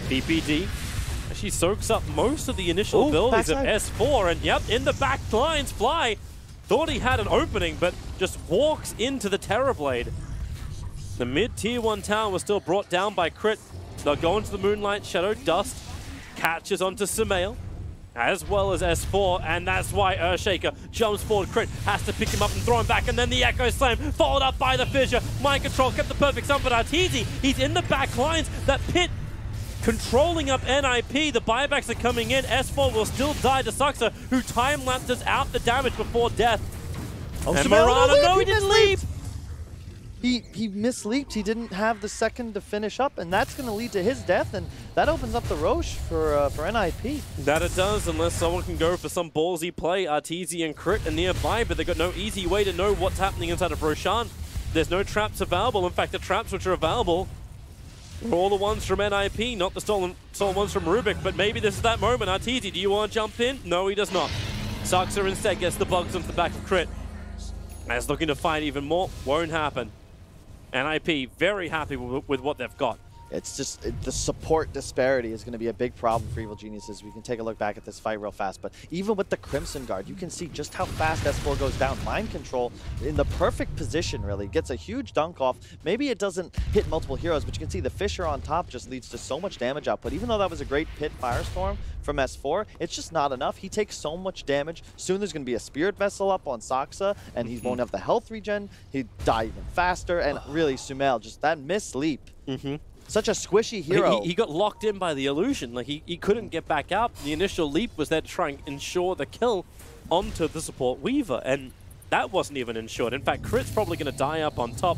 PPD. She soaks up most of the initial abilities of S4, and yep, in the back lines, Fly thought he had an opening, but just walks into the Terrorblade. The mid-tier 1 tower was still brought down by Crit. They'll go into the Moonlight Shadow. Dust catches onto Sumail, as well as S4, and that's why Earthshaker jumps forward. Crit has to pick him up and throw him back, and then the Echo Slam, followed up by the Fissure. Mind Control kept the perfect stun for Arteezy. He's in the back lines. That pit controlling up NiP, the buybacks are coming in. S4 will still die to Suxa, who time-lapses out the damage before death. Oh, and Mirana, no, he didn't leap! He misleaped. He didn't have the second to finish up, and that's going to lead to his death, and that opens up the Roche for NiP. That it does, unless someone can go for some ballsy play. Arteezy and Crit are nearby, but they've got no easy way to know what's happening inside of Roshan. There's no traps available. In fact, the traps which are available are all the ones from NiP, not the stolen ones from Rubik, but maybe this is that moment. Arteezy, do you want to jump in? No, he does not. Saxa instead gets the bugs onto the back of Crit. As looking to fight even more, won't happen. NiP very happy with what they've got. It's just the support disparity is going to be a big problem for Evil Geniuses. We can take a look back at this fight real fast, but even with the Crimson Guard, you can see just how fast S4 goes down. Mind Control in the perfect position, really. Gets a huge dunk off. Maybe it doesn't hit multiple heroes, but you can see the Fissure on top just leads to so much damage output. Even though that was a great pit Firestorm from S4, it's just not enough. He takes so much damage. Soon there's going to be a Spirit Vessel up on Saxa, and he won't have the health regen. He'd die even faster, and really, Sumail, just that misleap. Such a squishy hero. He got locked in by the illusion. Like he couldn't get back out. The initial leap was there to try and ensure the kill. onto the support Weaver, and that wasn't even ensured. In fact, Crit's probably going to die up on top.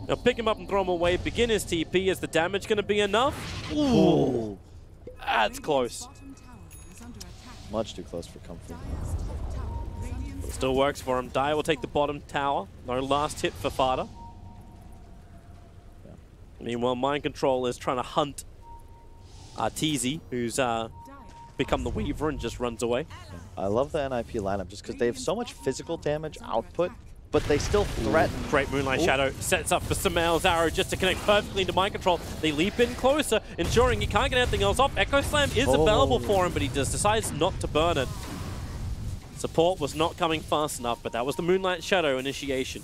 Now pick him up and throw him away, begin his TP. Is the damage going to be enough? Ooh, that's close. Much too close for comfort. It still works for him. Dyer will take the bottom tower. No last hit for Fada. Yeah. Meanwhile, Mind Control is trying to hunt Teasy, who's become the Weaver and just runs away. I love the NiP lineup just because they have so much physical damage output, but they still threaten. Great Moonlight Shadow sets up for Sumail's arrow just to connect perfectly into Mind Control. They leap in closer, ensuring he can't get anything else off. Echo Slam is available for him, but he just decides not to burn it. Support was not coming fast enough, but that was the Moonlight Shadow initiation.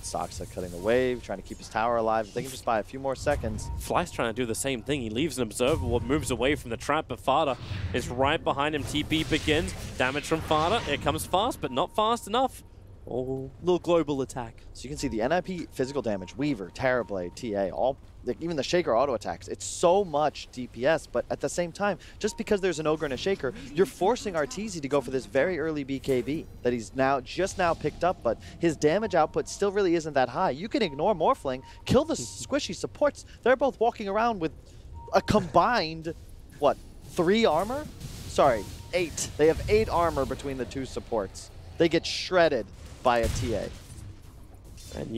Saksa cutting the wave, trying to keep his tower alive. If they can just buy a few more seconds. Fly's trying to do the same thing. He leaves an Observer Ward, moves away from the trap, but Fada is right behind him. TP begins. Damage from Fada. It comes fast, but not fast enough. Oh, little global attack. So you can see the NiP physical damage, Weaver, Terrorblade, TA, all, like even the Shaker auto attacks. It's so much DPS, but at the same time, just because there's an Ogre and a Shaker, you're forcing Arteezy to go for this very early BKB that he's just now picked up, but his damage output still really isn't that high. You can ignore Morphling, kill the squishy supports. They're both walking around with a combined, what, 3 armor? Sorry, 8. They have 8 armor between the two supports. They get shredded by a TA. And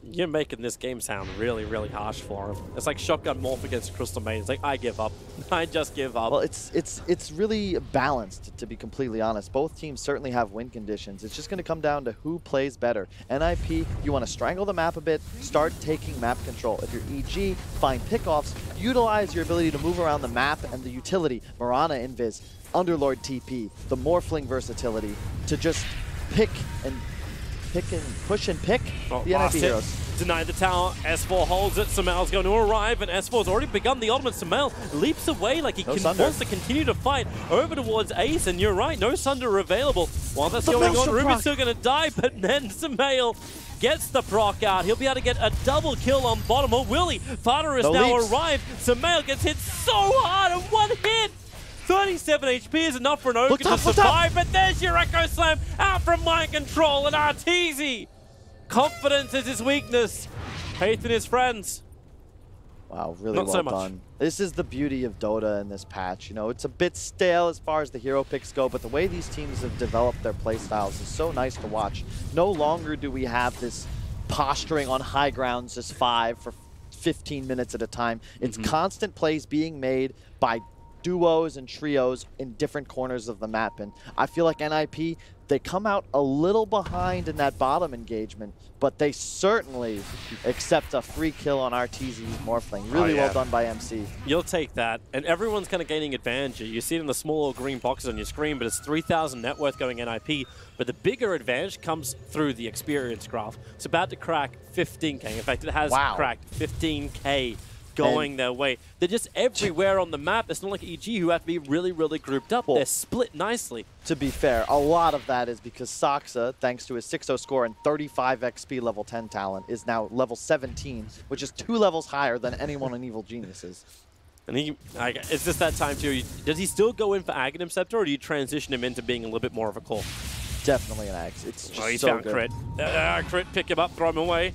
you're making this game sound really, really harsh for him. It's like Shotgun Morph against Crystal Maiden. It's like, I give up. I just give up. Well, it's really balanced, to be completely honest. Both teams certainly have win conditions. It's just going to come down to who plays better. NiP, you want to strangle the map a bit, start taking map control. If you're EG, find pickoffs, utilize your ability to move around the map and the utility, Mirana Invis, Underlord TP, the Morphling versatility, to just pick and push and pick the NiP heroes. Denied the tower. S4 holds it. Sumail's going to arrive, and S4's already begun the ultimate. Sumail leaps away like he wants to continue to fight over towards Ace, and you're right, no Sunder available. While that's going on, Ruby's still going to die, but then Sumail gets the proc out. He'll be able to get a double kill on bottom. Or will he? Fada has now arrived. Sumail gets hit so hard in one hit. 37 HP is enough for an Ogre to survive, but there's your Echo Slam out from Mind Control and Arteezy. Confidence is his weakness. Faith in his friends. Wow, really well done. This is the beauty of Dota in this patch. You know, it's a bit stale as far as the hero picks go, but the way these teams have developed their playstyles is so nice to watch. No longer do we have this posturing on high grounds as 5 for 15 minutes at a time. It's constant plays being made by duos and trios in different corners of the map, and I feel like NiP, they come out a little behind in that bottom engagement, but they certainly accept a free kill on Arteezy's Morphling. Really well done by MC. You'll take that, and everyone's kind of gaining advantage. You see it in the small little green boxes on your screen, but it's 3,000 net worth going NiP, but the bigger advantage comes through the experience graph. It's about to crack 15k. In fact, it has cracked 15k. Going their way. They're just everywhere on the map. It's not like EG who have to be really, really grouped up. They're split nicely. To be fair, a lot of that is because Saksa, thanks to his 6-0 score and 35 XP level 10 talent, is now level 17, which is 2 levels higher than anyone in Evil Geniuses. And it's just that time too. Does he still go in for Aghanim Scepter, or do you transition him into being a little bit more of a core? Definitely an Axe. It's just he so found good. Crit. Crit, pick him up, throw him away.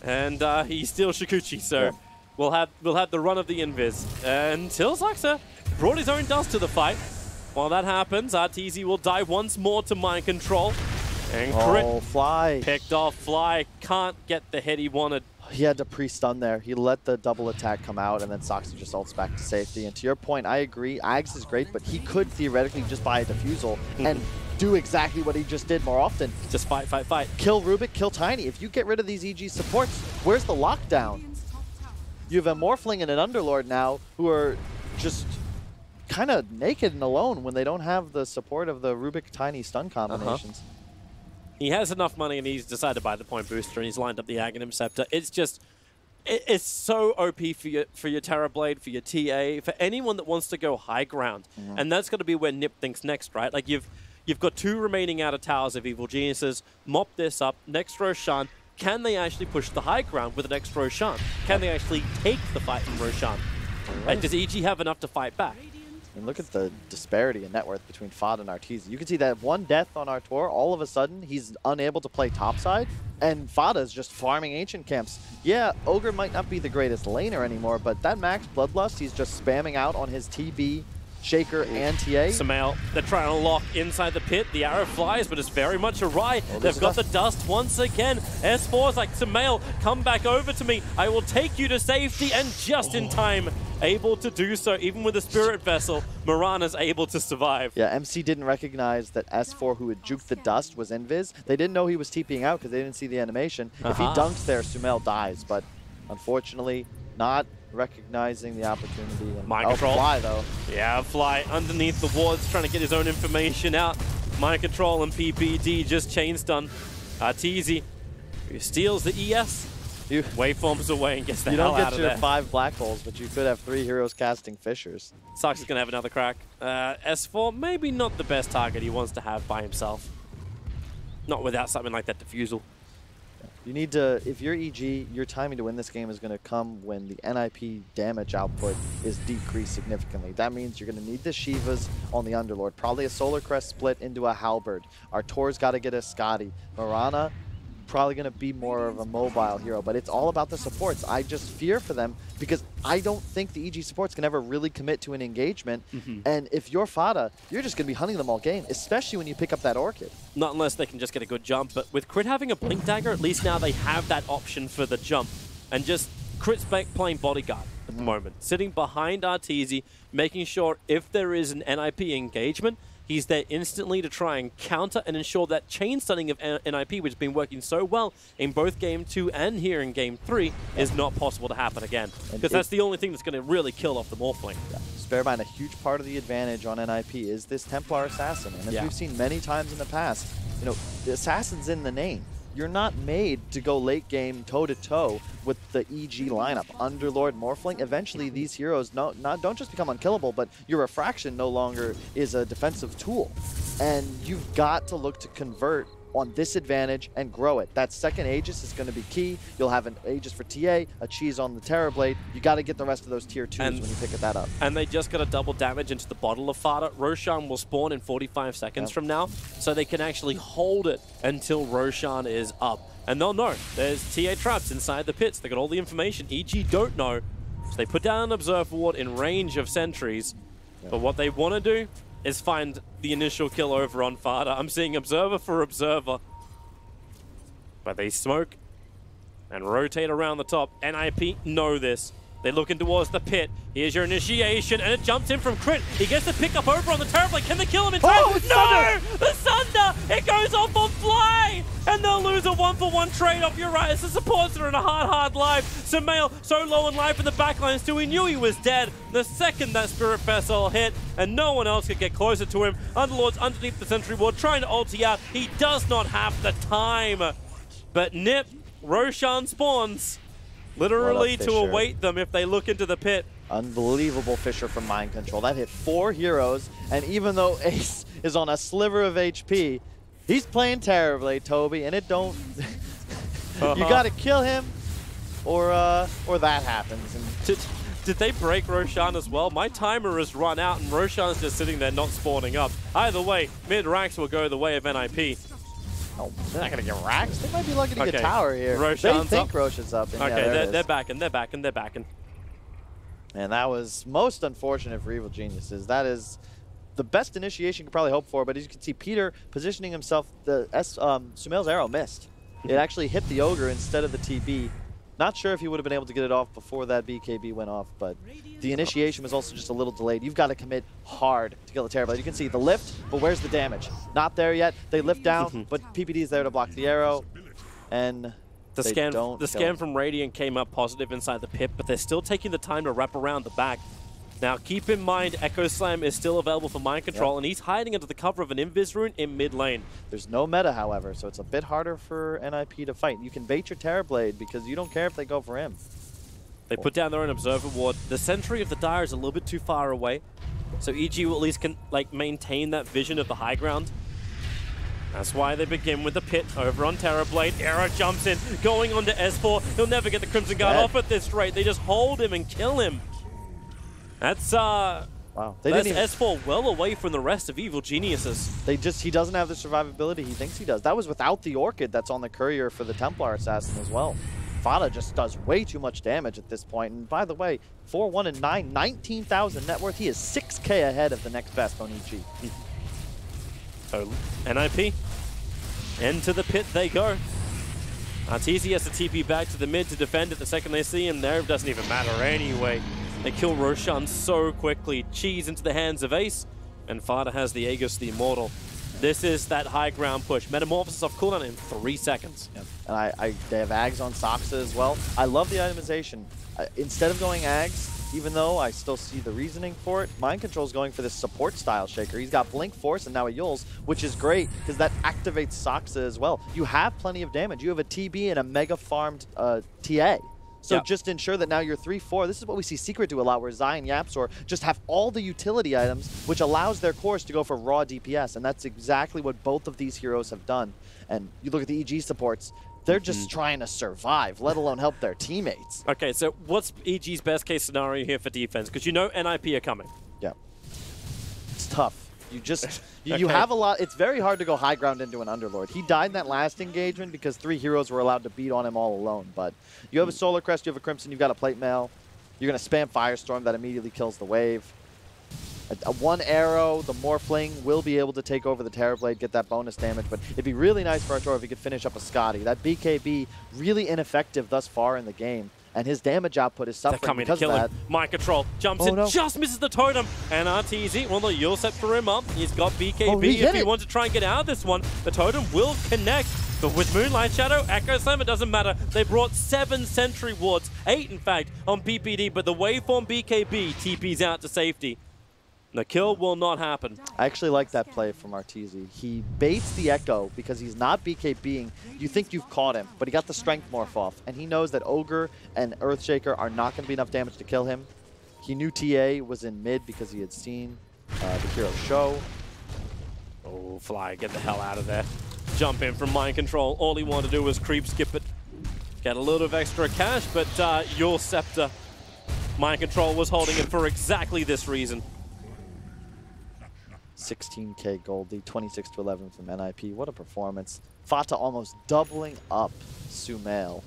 And he steals Shikuchi, so... We'll have the run of the Invis until Saksa brought his own dust to the fight. While that happens, Arteezy will die once more to Mind Control. And Crit Fly picked off Fly. Can't get the hit he wanted. He had to pre-stun there. He let the double attack come out, and then Saksa just ults back to safety. And to your point, I agree. Ags is great, but he could theoretically just buy a defusal and do exactly what he just did more often. Just fight, fight, fight. Kill Rubik, kill Tiny. If you get rid of these EG supports, where's the lockdown? You have a Morphling and an Underlord now who are just kind of naked and alone when they don't have the support of the Rubik Tiny stun combinations. He has enough money and he's decided to buy the point booster and he's lined up the Aghanim Scepter. It's just, it's so OP for your Terrorblade, for your TA, for anyone that wants to go high ground. And that's going to be where NiP thinks next, right? Like you've got 2 remaining outer towers of Evil Geniuses. Mop this up. Next Roshan. Can they actually push the high ground with an extra Roshan? Can they actually take the fight from Roshan? Does EG have enough to fight back? And look at the disparity in net worth between Fada and Arteezy. You can see that one death on Artur, all of a sudden, he's unable to play topside, and Fada is just farming Ancient Camps. Yeah, Ogre might not be the greatest laner anymore, but that max Bloodlust, he's just spamming out on his TB, Shaker, and TA. Sumail, they're trying to lock inside the pit. The arrow flies, but it's very much awry. They've got the dust once again. S4 is like, Sumail, come back over to me. I will take you to safety, and just in time, able to do so. Even with a Spirit Vessel, Mirana's able to survive. Yeah, MC didn't recognize that S4, who had juked the dust, was invis. They didn't know he was TPing out because they didn't see the animation. If he dunked there, Sumail dies, but unfortunately, not recognizing the opportunity. And Mind control. Fly, though. Yeah, Fly underneath the wards, trying to get his own information out. Mind control and PPD just chain stun. Arteezy, who steals the ES, waveforms away and gets the hell out of there. You don't get your 5 black holes, but you could have 3 heroes casting fissures. Sucks is going to have another crack. S4, maybe not the best target he wants to have by himself. Not without something like that diffusal. You need to, if you're EG, your timing to win this game is going to come when the NiP damage output is decreased significantly. That means you're going to need the Shivas on the Underlord, probably a Solar Crest split into a Halberd. Artur's got to get a Scotty. Mirana, probably going to be more of a mobile hero, but it's all about the supports. I just fear for them because I don't think the EG supports can ever really commit to an engagement. And if you're Fada, you're just going to be hunting them all game, especially when you pick up that Orchid. Not unless they can just get a good jump, but with Crit having a Blink Dagger, at least now they have that option for the jump. And just Crit's playing bodyguard at the moment, sitting behind Arteezy, making sure if there is an NiP engagement, he's there instantly to try and counter and ensure that chain stunning of NiP, which has been working so well in both Game 2 and here in Game 3, is not possible to happen again. Because that's the only thing that's going to really kill off the Morphling. Yeah. Just bear in mind, a huge part of the advantage on NiP is this Templar Assassin. And as we've seen many times in the past, you know, the Assassin's in the name. You're not made to go late game toe-to-toe with the EG lineup. Underlord, Morphling, eventually these heroes don't just become unkillable, but your refraction no longer is a defensive tool. And you've got to look to convert on this advantage and grow it. That second Aegis is going to be key. You'll have an Aegis for TA, a Cheese on the Terrorblade. You got to get the rest of those tier 2s when you pick that up. And they just got a double damage into the bottle of Fada. Roshan will spawn in 45 seconds from now, so they can actually hold it until Roshan is up. And they'll know there's TA traps inside the pits. They got all the information. EG don't know, so they put down an Observer Ward in range of sentries. But what they want to do is find the initial kill over on Fada. I'm seeing Observer for Observer. But they smoke and rotate around the top. NiP know this. They're looking towards the pit. Here's your initiation, and it jumps in from Crit. He gets the pick up over on the Terrorblade. Can they kill him in time? No! The Sunder! It goes off on Fly! And they'll lose a 1-for-1 trade-off. You're right, it's the supports are in a hard life. Sumail, so low in life in the backline, too. He knew he was dead. The second that Spirit Vessel hit, and no one else could get closer to him. Underlord's underneath the Sentry Ward, trying to ulti out. He does not have the time. But NiP, Roshan spawns. Literally to await them if they look into the pit. Unbelievable Fissure from Mind Control. That hit 4 heroes, and even though Ace is on a sliver of HP, he's playing Terrorblade, Toby, and it don't... You gotta kill him, or that happens. And did they break Roshan as well? My timer has run out, and Roshan's just sitting there not spawning up. Either way, mid-racks will go the way of NiP. Oh, they're not going to get racks. They might be lucky to get tower here. Roshan's they think Roshan's up. And okay, they're backing. And that was most unfortunate for Evil Geniuses. That is the best initiation you could probably hope for. But as you can see, Peter positioning himself, Sumail's arrow missed. It actually hit the Ogre instead of the TB. Not sure if he would have been able to get it off before that BKB went off, but the initiation was also just a little delayed. You've got to commit hard to kill the Terrorblade. You can see the lift, but where's the damage? Not there yet. They lift down, but PPD is there to block the arrow, and the scan from Radiant came up positive inside the pit, but they're still taking the time to wrap around the back. Now, keep in mind, Echo Slam is still available for Mind Control, and he's hiding under the cover of an Invis Rune in mid lane. There's no meta, however, so it's a bit harder for NiP to fight. You can bait your Terrorblade because you don't care if they go for him. They put down their own Observer Ward. The Sentry of the Dire is a little bit too far away, so EG will at least maintain that vision of the high ground. That's why they begin with the pit over on Terrorblade. Era jumps in, going on to S4. He'll never get the Crimson Guard off at this rate. They just hold him and kill him. That's Wow. They That's didn't even, S4 well away from the rest of Evil Geniuses. he doesn't have the survivability he thinks he does. That was without the Orchid that's on the Courier for the Templar Assassin as well. Fada just does way too much damage at this point. And by the way, 4-1 and 9, 19,000 net worth. He is 6K ahead of the next best on EG. So NiP, into the pit they go. Arteezy has to TP back to the mid to defend it the second they see him there. It doesn't even matter anyway. They kill Roshan so quickly. Cheese into the hands of Ace, and Fada has the Aegis, the Immortal. This is that high ground push. Metamorphosis off cooldown in 3 seconds. Yep. And they have Ags on Soxa as well. I love the itemization. Instead of going Ags, even though I still see the reasoning for it, Mind Control's going for this support style Shaker. He's got Blink Force and now a Yules, which is great because that activates Soxa as well. You have plenty of damage. You have a TB and a mega farmed TA. So just ensure that now you're 3-4. This is what we see Secret do a lot, where Zai and Yapzor just have all the utility items, which allows their cores to go for raw DPS. And that's exactly what both of these heroes have done. And you look at the EG supports, they're just trying to survive, let alone help their teammates. Okay, so what's EG's best case scenario here for defense? Because you know NiP are coming. Yeah. It's tough. You just, you have a lot. It's very hard to go high ground into an Underlord. He died in that last engagement because 3 heroes were allowed to beat on him all alone. But you have a Solar Crest, you have a Crimson, you've got a Plate Mail. You're going to spam Firestorm, that immediately kills the wave. One arrow, the Morphling will be able to take over the Terrorblade, get that bonus damage, but it'd be really nice for Arturo if he could finish up a Scotty. That BKB, really ineffective thus far in the game, and his damage output is suffering because of that. Mind Control jumps in, just misses the totem, and Arteezy, well, the Yule Scepter him up. He's got BKB if he wants to try and get out of this one. The totem will connect, but with Moonlight Shadow, Echo Slam, it doesn't matter. They brought 7 Sentry Wards, 8 in fact, on PPD, but the Waveform BKB TP's out to safety. The kill will not happen. I actually like that play from Arteezy. He baits the Echo because he's not BKBing. You think you've caught him, but he got the Strength Morph off. And he knows that Ogre and Earthshaker are not going to be enough damage to kill him. He knew TA was in mid because he had seen the hero show. Oh, Fly, get the hell out of there. Jump in from Mind Control. All he wanted to do was creep skip it. Get a little bit of extra cash, but Yule Scepter. Mind Control was holding it for exactly this reason. 16K Goldie, 26-11 from NiP. What a performance. Fata almost doubling up Sumail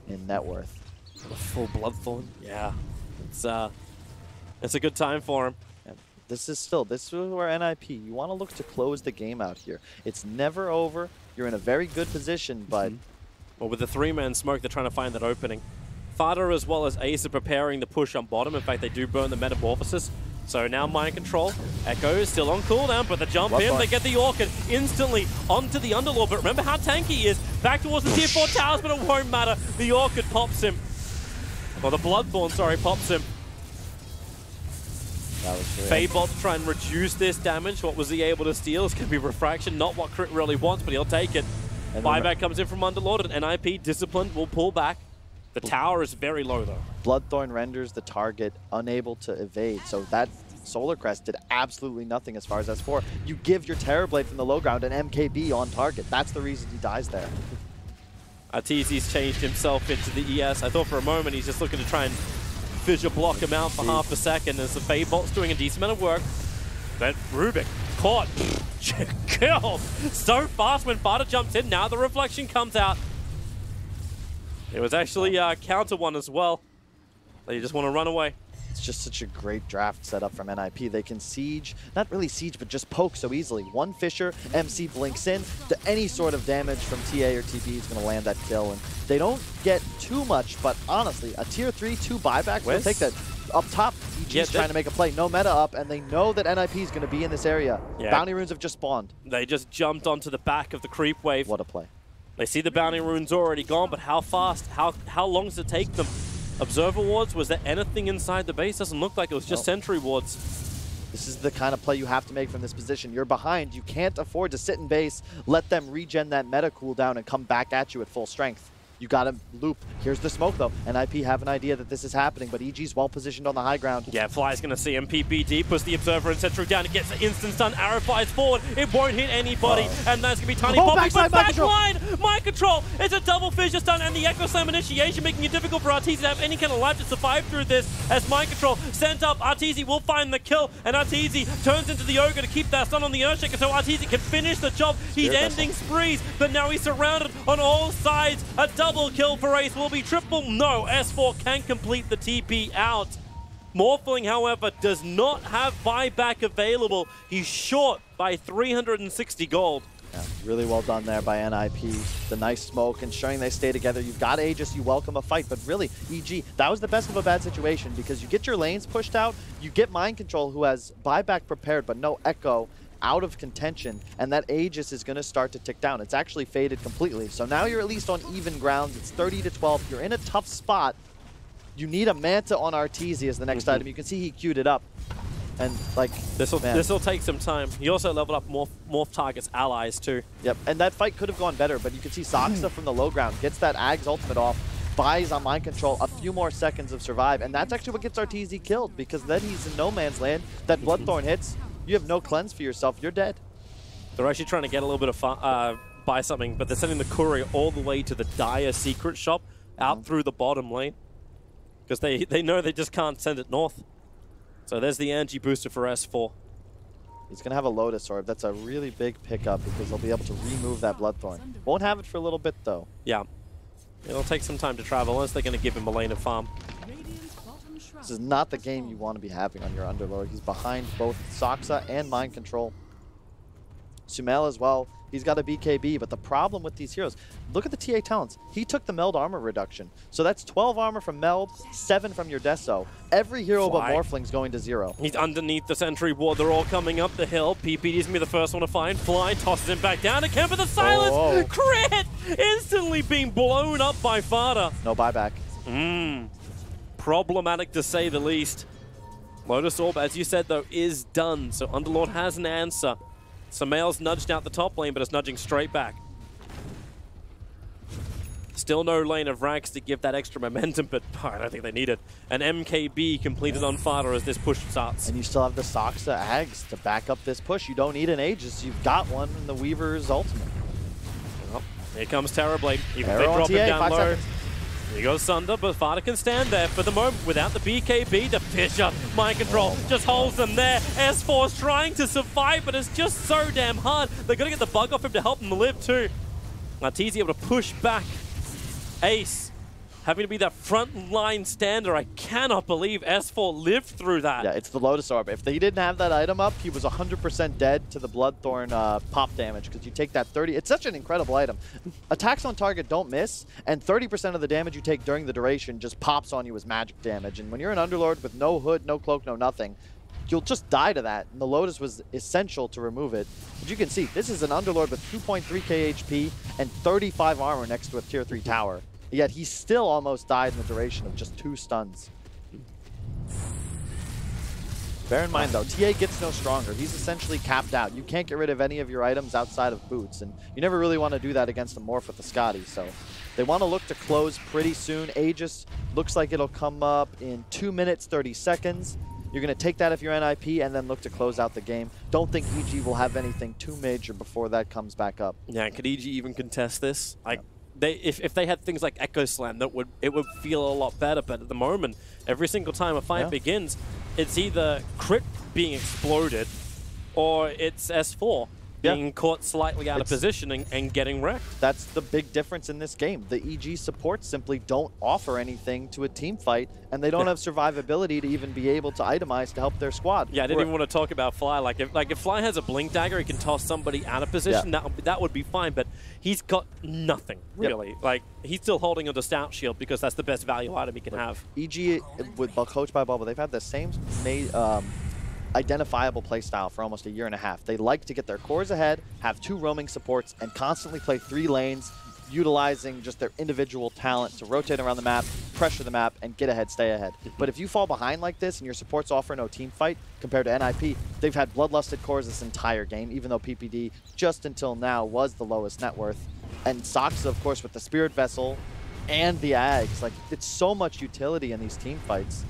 in net worth. A full Bloodthorn. Yeah. It's a good time for him. And this is where NiP, you want to look to close the game out here. It's never over. You're in a very good position, but... Well, with the 3-man smoke, they're trying to find that opening. Fada as well as Ace are preparing the push on bottom. In fact, they do burn the Metamorphosis. So now Mind Control. Echo is still on cooldown, but the jump in, they get the Orchid instantly onto the Underlord. But remember how tanky he is. Back towards the tier 4 towers, but it won't matter. The Orchid pops him. Or the Bloodthorn, sorry, pops him. That was Fabot to try and reduce this damage. What was he able to steal? It's going to be Refraction, not what Crit really wants, but he'll take it. Buyback comes in from Underlord, and NiP, disciplined, will pull back. The tower is very low, though. Bloodthorn renders the target unable to evade, so that Solar Crest did absolutely nothing as far as S4. You give your Terrorblade from the low ground an MKB on target. That's the reason he dies there. Arteezy's changed himself into the ES. I thought for a moment he's just looking to try and fissure block him out for half a second as the Fabot's doing a decent amount of work. That Rubik caught, killed so fast when Fada jumps in. Now the reflection comes out. It was actually a counter one as well. They just want to run away. It's just such a great draft setup from NiP. They can siege, not really siege, but just poke so easily. One Fissure, MC blinks in. Any sort of damage from TA or TP is going to land that kill. And they don't get too much, but honestly, a tier 3, 2 buyback will take that. Up top, EG's trying to make a play. No meta up, and they know that NiP is going to be in this area. Bounty runes have just spawned. They just jumped onto the back of the creep wave. What a play. They see the bounty runes already gone, but how fast? How long does it take them? Observer wards? Was there anything inside the base? Doesn't look like it was just sentry wards. This is the kind of play you have to make from this position. You're behind. You can't afford to sit in base, let them regen that meta cooldown and come back at you at full strength. You got to loop. Here's the smoke, though. NiP have an idea that this is happening, but EG's well positioned on the high ground. Yeah, Fly's going to see him. PPD puts the Observer and Sentry down. It gets the instant stun. Arrow flies forward. It won't hit anybody. And that's going to be Tiny Poppy. But backline! Mind control! It's a double fissure stun and the Echo Slam initiation, making it difficult for Arteezy to have any kind of life to survive through this. As Mind control sent up, Arteezy will find the kill. And Arteezy turns into the Ogre to keep that stun on the Earthshaker so Arteezy can finish the job. He's ending sprees, but now he's surrounded on all sides. A double kill for Ace. Will be triple. No, S4 can complete the TP out. Morphling, however, does not have buyback available. He's short by 360 gold. Yeah, really well done there by NiP. The nice smoke, ensuring they stay together. You've got Aegis, you welcome a fight, but really, EG, that was the best of a bad situation because you get your lanes pushed out, you get Mind Control, who has buyback prepared, but no Echo, out of contention, and that Aegis is going to start to tick down. It's actually faded completely. So now you're at least on even ground. It's 30-12. You're in a tough spot. You need a Manta on Arteezy as the next item. You can see he queued it up. And like this will take some time. He also leveled up morph targets allies too. Yep, and that fight could have gone better, but you can see Saksa from the low ground gets that Ag's ultimate off, buys on Mind Control a few more seconds of survive, and that's actually what gets Arteezy killed because then he's in no man's land. That Bloodthorn hits. You have no cleanse for yourself. You're dead. They're actually trying to get a little bit of buy something, but they're sending the courier all the way to the Dire secret shop out through the bottom lane because they know they just can't send it north. So there's the Angie booster for S4. He's going to have a Lotus Orb. That's a really big pickup because they'll be able to remove that Bloodthorn. Won't have it for a little bit, though. Yeah. It'll take some time to travel unless they're going to give him a lane of farm. This is not the game you want to be having on your Underlord. He's behind both Saksa and Mind Control. Sumail as well. He's got a BKB, but the problem with these heroes, look at the TA talents. He took the Meld armor reduction. So that's 12 armor from Meld, 7 from your Deso. Every hero but Morphling's going to 0. He's underneath the sentry ward. They're all coming up the hill. PPD's going to be the first one to find. Fly tosses him back down again for the silence. Crit! Instantly being blown up by Fada. No buyback. Problematic to say the least. Lotus Orb, as you said, though, is done. So Underlord has an answer. Sumail's nudged out the top lane, but it's nudging straight back. Still no lane of Rags to give that extra momentum, but I don't think they need it. An MKB completed on Fada as this push starts. And you still have the Saksa Ags to back up this push. You don't need an Aegis. You've got one in the Weaver's ultimate. Well, here comes Terrorblade. Even if Arrow they drop TA, him down 5 low. seconds. Here goes Sunder, but Fada can stand there for the moment without the BKB. The Fissure, Mind Control, just holds them there. S4's trying to survive, but it's just so damn hard. They're going to get the bug off him to help him live too. Arteezy able to push back. Ace having to be that front line stander. I cannot believe S4 lived through that. Yeah, it's the Lotus Orb. If he didn't have that item up, he was 100% dead to the Bloodthorn pop damage because you take that 30. It's such an incredible item. Attacks on target don't miss, and 30% of the damage you take during the duration just pops on you as magic damage. And when you're an Underlord with no hood, no cloak, no nothing, you'll just die to that. And the Lotus was essential to remove it. But you can see, this is an Underlord with 2.3k HP and 35 armor next to a tier 3 tower. Yet he still almost died in the duration of just 2 stuns. Bear in mind though, TA gets no stronger. He's essentially capped out. You can't get rid of any of your items outside of boots, and you never really want to do that against a Morph with the Scotty. So they want to look to close pretty soon. Aegis looks like it'll come up in 2 minutes, 30 seconds. You're going to take that if you're NiP and then look to close out the game. Don't think EG will have anything too major before that comes back up. Yeah, could EG even contest this? If they had things like Echo Slam, it would feel a lot better. But at the moment, every single time a fight begins, it's either crit being exploded or it's S4 being caught slightly out of position and getting wrecked. That's the big difference in this game. The EG supports simply don't offer anything to a team fight, and they don't have survivability to even be able to itemize to help their squad. Yeah, I didn't even want to talk about Fly. If Fly has a Blink Dagger, he can toss somebody out of position. That would be fine, but he's got nothing, really. He's still holding on to Stout Shield because that's the best value item he can have. EG, with Coached by Bubble, they've had the same identifiable playstyle for almost a year and a half. They like to get their cores ahead, have 2 roaming supports, and constantly play 3 lanes, utilizing just their individual talent to rotate around the map, pressure the map, and get ahead, stay ahead. But if you fall behind like this and your supports offer no team fight compared to NiP, they've had bloodlusted cores this entire game, even though PPD just until now was the lowest net worth. And Saksa, of course, with the Spirit Vessel, and the Ags. Like, it's so much utility in these team fights.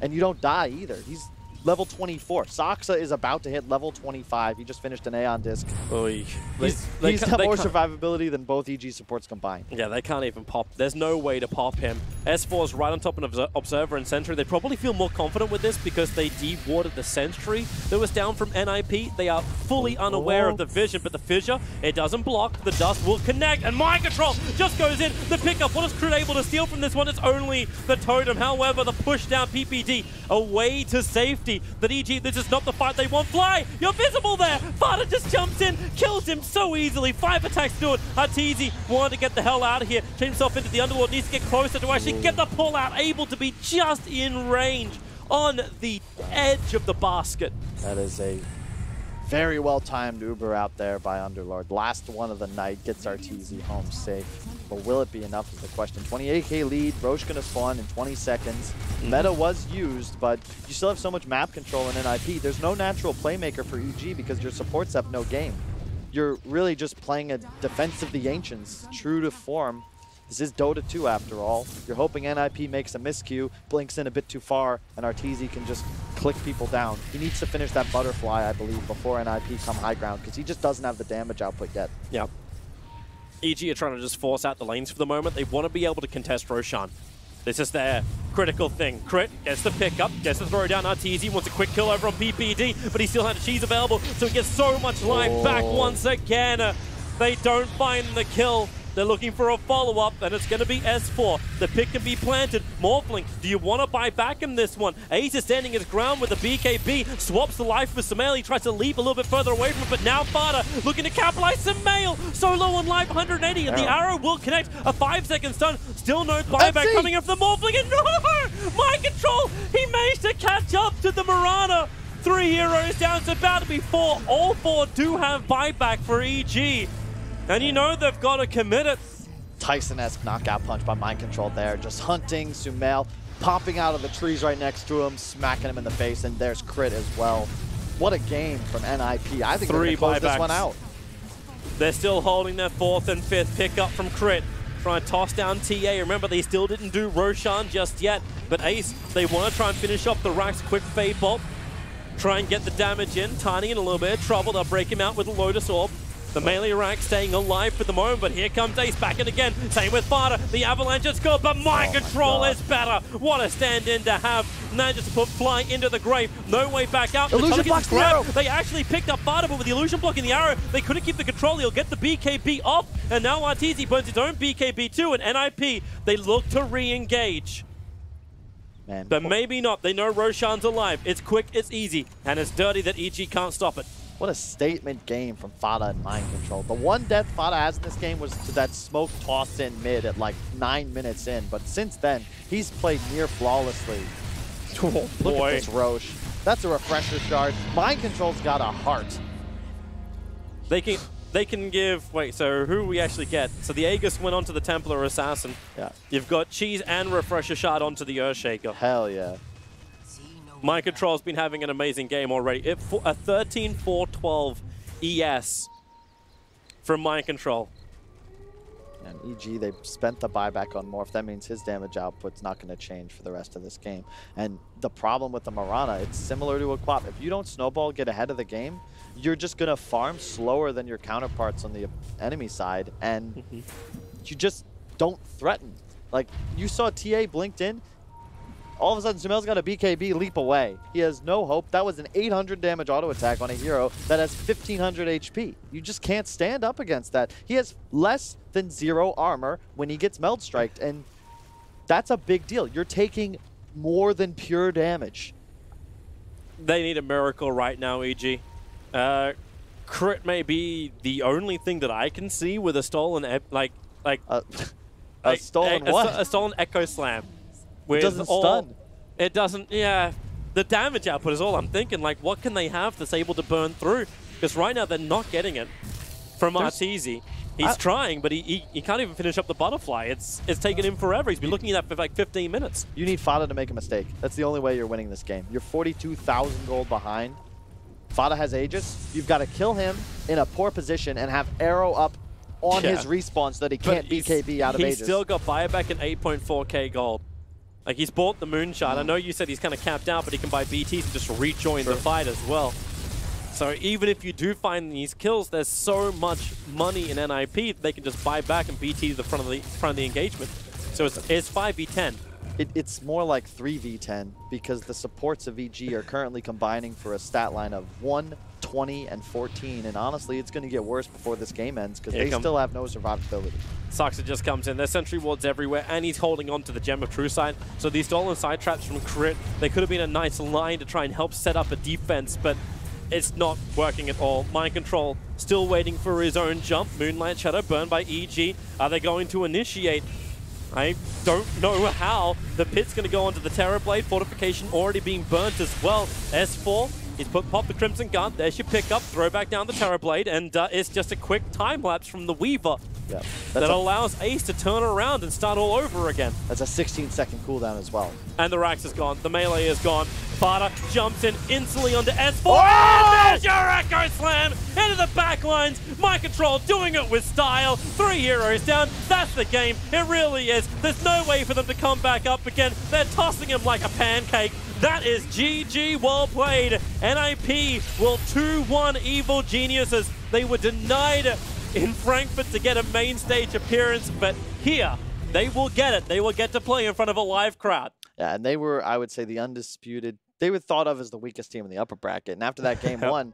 And you don't die either. He's level 24. Saksa is about to hit level 25. He just finished an Aeon disc. Oy. He's got more survivability than both EG supports combined. Yeah, they can't even pop. There's no way to pop him. S4's right on top of Observer and Sentry. They probably feel more confident with this because they de-warded the Sentry that was down from NiP. They are fully unaware of the vision, but the fissure, it doesn't block. The dust will connect, and Mind Control just goes in. The pickup, what is Crit able to steal from this one? It's only the totem. However, the push down PPD away to safety. That EG, this is not the fight they want. Fly, you're visible there. Fada just jumps in, kills him so easily. 5 attacks to it. Arteezy wanted to get the hell out of here. Change himself into the underworld, needs to get closer to actually get the pull out, able to be just in range on the edge of the basket. That is a very well-timed Uber out there by Underlord. Last one of the night gets Arteezy home safe. But will it be enough is the question. 28k lead, Roche gonna spawn in 20 seconds. Meta was used, but you still have so much map control in NiP. There's no natural playmaker for EG because your supports have no game. You're really just playing a Defense of the Ancients, true to form. This is Dota 2 after all. You're hoping NiP makes a miscue, blinks in a bit too far, and Arteezy can just click people down. He needs to finish that butterfly, I believe, before NiP come high ground, because he just doesn't have the damage output yet. Yep. EG are trying to just force out the lanes for the moment. They want to be able to contest Roshan. This is their critical thing. Crit gets the pickup, gets the throw down. Arteezy wants a quick kill over on PPD, but he still had a cheese available, so he gets so much life back once again. They don't find the kill. They're looking for a follow-up, and it's going to be S4. The pick can be planted. Morphling, do you want to buy back in this one? Ace is standing his ground with the BKB, swaps the life for Sumail. He tries to leap a little bit further away from it, but now Fada looking to capitalize. Sumail, so low on life, 180, and the arrow will connect. A 5-second stun, still no buyback coming up from the Morphling, and no! Mind Control, he managed to catch up to the Mirana. 3 heroes down, it's about to be 4. All 4 do have buyback for EG. And you know they've got to commit it. Tyson-esque knockout punch by Mind Control there. Just hunting Sumail, popping out of the trees right next to him, smacking him in the face, and there's Crit as well. What a game from NiP. I think they're going to close this one out. They're still holding their 4th and 5th pickup from Crit. Trying to toss down TA. Remember, they still didn't do Roshan just yet. But Ace, they want to try and finish off the Rax. Quick fade bolt. Try and get the damage in. Tiny in a little bit of trouble. They'll break him out with a Lotus Orb. The melee rank staying alive for the moment, but here comes Ace back in again. Same with Fada. The avalanche is good, but Mind Control is better. What a stand-in to have. Manages to put Fly into the grave. No way back out. Illusion blocks the arrow. They actually picked up Fada, but with the illusion blocking the arrow, they couldn't keep the control. He'll get the BKB off, and now Arteezy burns his own BKB too, and NiP, they look to re-engage. Man, but maybe not. They know Roshan's alive. It's quick, it's easy, and it's dirty that EG can't stop it. What a statement game from Fada and Mind Control. The one death Fada has in this game was to that smoke toss in mid at like 9 minutes in, but since then, he's played near flawlessly. Oh, Look at this Roche. That's a refresher shard. Mind Control's got a heart. They can give, wait, so who we actually get? So the Aegis went onto the Templar Assassin. Yeah. You've got Cheese and Refresher Shard onto the Earthshaker. Hell yeah. Mind Control's been having an amazing game already. A 13-4-12 ES from Mind Control. And EG, they spent the buyback on Morph. That means his damage output's not going to change for the rest of this game. And the problem with the Mirana, it's similar to a Quap. If you don't snowball, get ahead of the game, you're just going to farm slower than your counterparts on the enemy side. And you just don't threaten. Like, you saw TA blinked in. All of a sudden, Sumail's got a BKB leap away. He has no hope. That was an 800 damage auto attack on a hero that has 1500 HP. You just can't stand up against that. He has less than 0 armor when he gets meld striked, and that's a big deal. You're taking more than pure damage. They need a miracle right now, EG. Crit may be the only thing that I can see with a stolen, a stolen what? A stolen Echo Slam. It doesn't stun. It doesn't, yeah. The damage output is all I'm thinking. Like, what can they have that's able to burn through? Because right now they're not getting it from Arteezy. He's trying, but he can't even finish up the butterfly. It's taken him forever. He's been looking at that for like 15 minutes. You need Fada to make a mistake. That's the only way you're winning this game. You're 42,000 gold behind. Fada has Aegis. You've got to kill him in a poor position and have arrow up on his respawn so that he can't BKB out of Aegis. He's still got buyback and 8.4k gold. Like, he's bought the Moonshot. I know you said he's kind of capped out, but he can buy BTs and just rejoin the fight as well. So even if you do find these kills, there's so much money in NiP, they can just buy back and BT the front of the engagement. So it's 5v10. It's more like 3v10 because the supports of EG are currently combining for a stat line of 1, 20, and 14. And honestly, it's going to get worse before this game ends because they still have no survivability. Saxa just comes in. There's sentry wards everywhere, and he's holding on to the Gem of True Sight. So these stolen side traps from Crit, they could have been a nice line to try and help set up a defense, but it's not working at all. Mind Control still waiting for his own jump. Moonlight Shadow burned by EG. Are they going to initiate? I don't know how. The pit's going to go onto the Terrorblade. Fortification already being burnt as well. S4, he's popped the Crimson Gun. There's your pickup. Throw back down the Terrorblade. And it's just a quick time lapse from the Weaver that allows Ace to turn around and start all over again. That's a 16-second cooldown as well. And the Rax is gone. The melee is gone. Fada jumps in instantly onto S4. And there's your Echo Slam into the backlines. Mind Control doing it with style. 3 heroes down. That's the game. It really is. There's no way for them to come back up again. They're tossing him like a pancake. That is GG, well played. NiP will 2-1 Evil Geniuses. They were denied in Frankfurt to get a main stage appearance, but here, they will get it. They will get to play in front of a live crowd. Yeah, and they were, I would say, the undisputed. They were thought of as the weakest team in the upper bracket, and after that game one,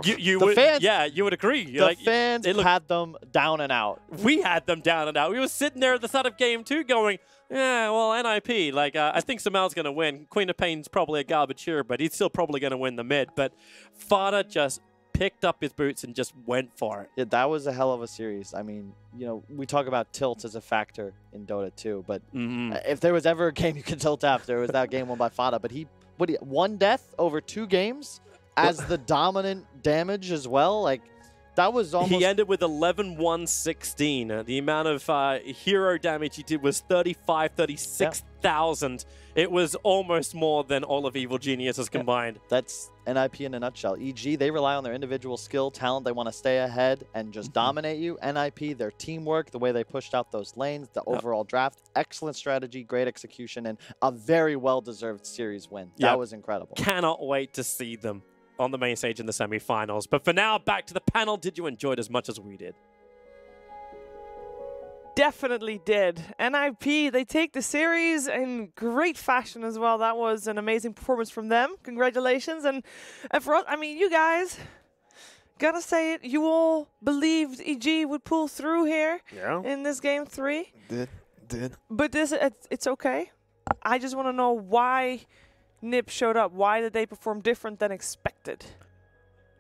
you would agree. The fans had them down and out. We had them down and out. We were sitting there at the start of game 2 going, yeah, well, NiP, like, I think Samel's going to win. Queen of Pain's probably a garbage hero, but he's still probably going to win the mid. But Fada just picked up his boots and just went for it. Yeah, that was a hell of a series. I mean, you know, we talk about tilt as a factor in Dota 2, but if there was ever a game you could tilt after, it was that game won by Fada. But one death over 2 games as the dominant damage as well. Like, that was almost... He ended with 11-1-16. The amount of hero damage he did was 36,000. It was almost more than all of Evil Geniuses combined. That's NiP in a nutshell. EG, they rely on their individual skill, talent. They want to stay ahead and just dominate you. NiP, their teamwork, the way they pushed out those lanes, the overall draft, excellent strategy, great execution, and a very well-deserved series win. That was incredible. Cannot wait to see them on the main stage in the semifinals. But for now, back to the panel. Did you enjoy it as much as we did? Definitely did. NiP, they take the series in great fashion as well. That was an amazing performance from them. Congratulations. And for us, I mean, you guys, gotta say it, you all believed EG would pull through here in this game 3. Did. But it's okay. I just want to know why NiP showed up. Why did they perform different than expected?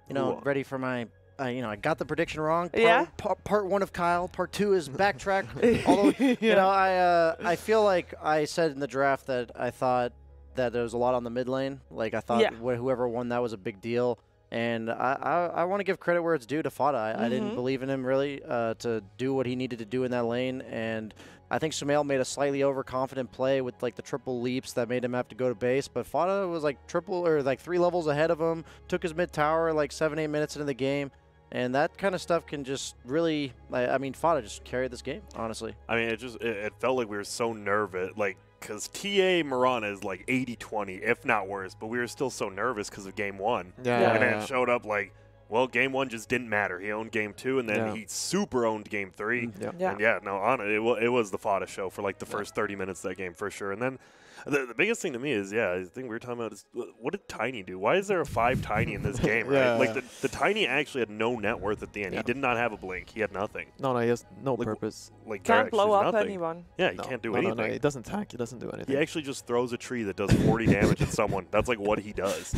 You know, ready for my... you know, I got the prediction wrong. Part 1 of Kyle. Part 2 is backtrack. Although, you know, I feel like I said in the draft that I thought that there was a lot on the mid lane. Like, I thought whoever won that was a big deal. And I want to give credit where it's due to Fada. I didn't believe in him, really, to do what he needed to do in that lane. And I think Sumail made a slightly overconfident play with, like, the triple leaps that made him have to go to base. But Fada was, like, 3 levels ahead of him, took his mid tower, like, 7-8 minutes into the game. And that kind of stuff can just really, I mean, Fada just carried this game, honestly. I mean, it felt like we were so nervous, like, because TA Mirana is like 80-20, if not worse, but we were still so nervous because of game 1. And then it showed up like, well, game 1 just didn't matter. He owned game 2, and then he super owned game 3. And it was the Fada show for like the first 30 minutes of that game for sure. And then the biggest thing to me is, I think we were talking about is, what did Tiny do? Why is there a 5 Tiny in this game, right? Like, the Tiny actually had no net worth at the end. He did not have a blink. He had nothing. No, he has no purpose. Like, can't blow up nothing. anyone. Yeah, he can't do anything. No, he doesn't tank. He doesn't do anything. He actually just throws a tree that does 40 damage at someone. That's like what he does.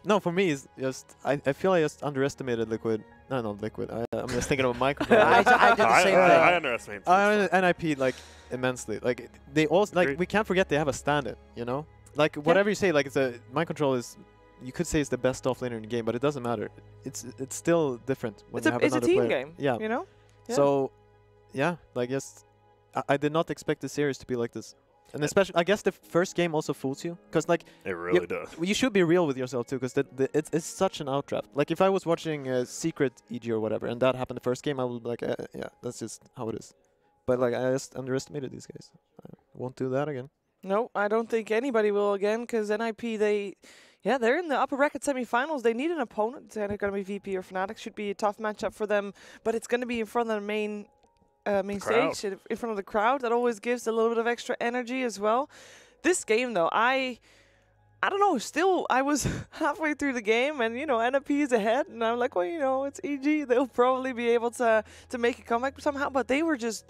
No, for me, it's just I feel I just underestimated Liquid. No, not Liquid. I'm just thinking of Micro. I did the same thing. I underestimated. NiP like immensely. Like they also like we can't forget they have a stand-in. You know, like whatever you say, like it's a Mind Control is. You could say it's the best offlaner in the game, but it doesn't matter. It's still different when you have another player. It's a team game. Yeah. You know. So, like just I did not expect the series to be like this. And especially, I guess the first game also fools you, because like It really does. you should be real with yourself too, because it's such an outdraft. Like if I was watching Secret EG or whatever, and that happened the first game, I would be like, yeah, that's just how it is. But like I just underestimated these guys. I won't do that again. No, I don't think anybody will again, because NiP, they're in the upper bracket semifinals. They need an opponent. They're going to be VP or Fnatic. Should be a tough matchup for them, but it's going to be in front of the main stage, in front of the crowd. That always gives a little bit of extra energy as well. This game, though, I don't know. Still, I was halfway through the game, and NiP is ahead, and I'm like, well, it's EG. They'll probably be able to make a comeback somehow, but they were just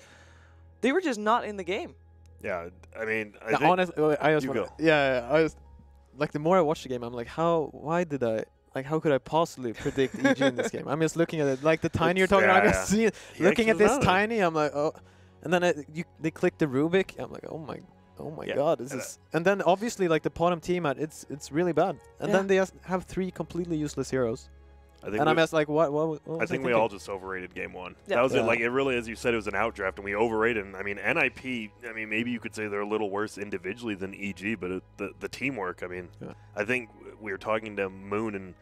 not in the game. Yeah, I mean, I was like, the more I watch the game, I'm like, how could I possibly predict EG in this game? I'm just looking at it, like the Tiny you're talking about. I'm just seeing, looking at this Tiny, I'm like, oh, and then they click the Rubik. I'm like, oh my god, this is. And then obviously, like the bottom team, it's really bad. And then they have 3 completely useless heroes. And I'm just like, what was I think we all just overrated game 1. That was it. Like, it really, as you said, it was an outdraft, and we overrated. And I mean, NiP, maybe you could say they're a little worse individually than EG, but the teamwork, I think we were talking to Moon, and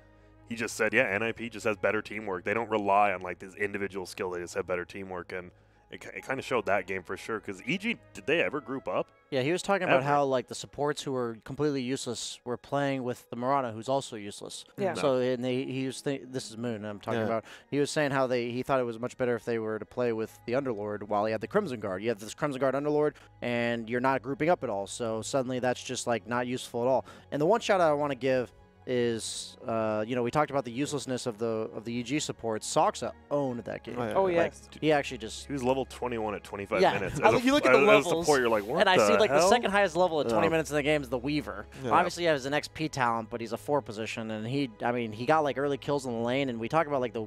he just said, NiP just has better teamwork. They don't rely on, like, this individual skill. They just have better teamwork, and it kind of showed that game for sure. Because EG, did they ever group up? Yeah, he was talking about how like the supports who were completely useless were playing with the Mirana, who's also useless. Yeah. So he was this is Moon I'm talking about. He was saying how he thought it was much better if they were to play with the Underlord while he had the Crimson Guard. You have this Crimson Guard Underlord, and you're not grouping up at all. So suddenly that's just like not useful at all. And the one shout out I want to give is, we talked about the uselessness of the EG support. Soxa owned that game. Oh, yes. Like, he actually just... He was level 21 at 25 minutes. You look at the levels, support, you're like, what and I see like hell? the second highest level at 20 minutes in the game is the Weaver. Yeah. Obviously, he has an XP talent, but he's a 4 position, and he got like early kills in the lane, and we talk about like the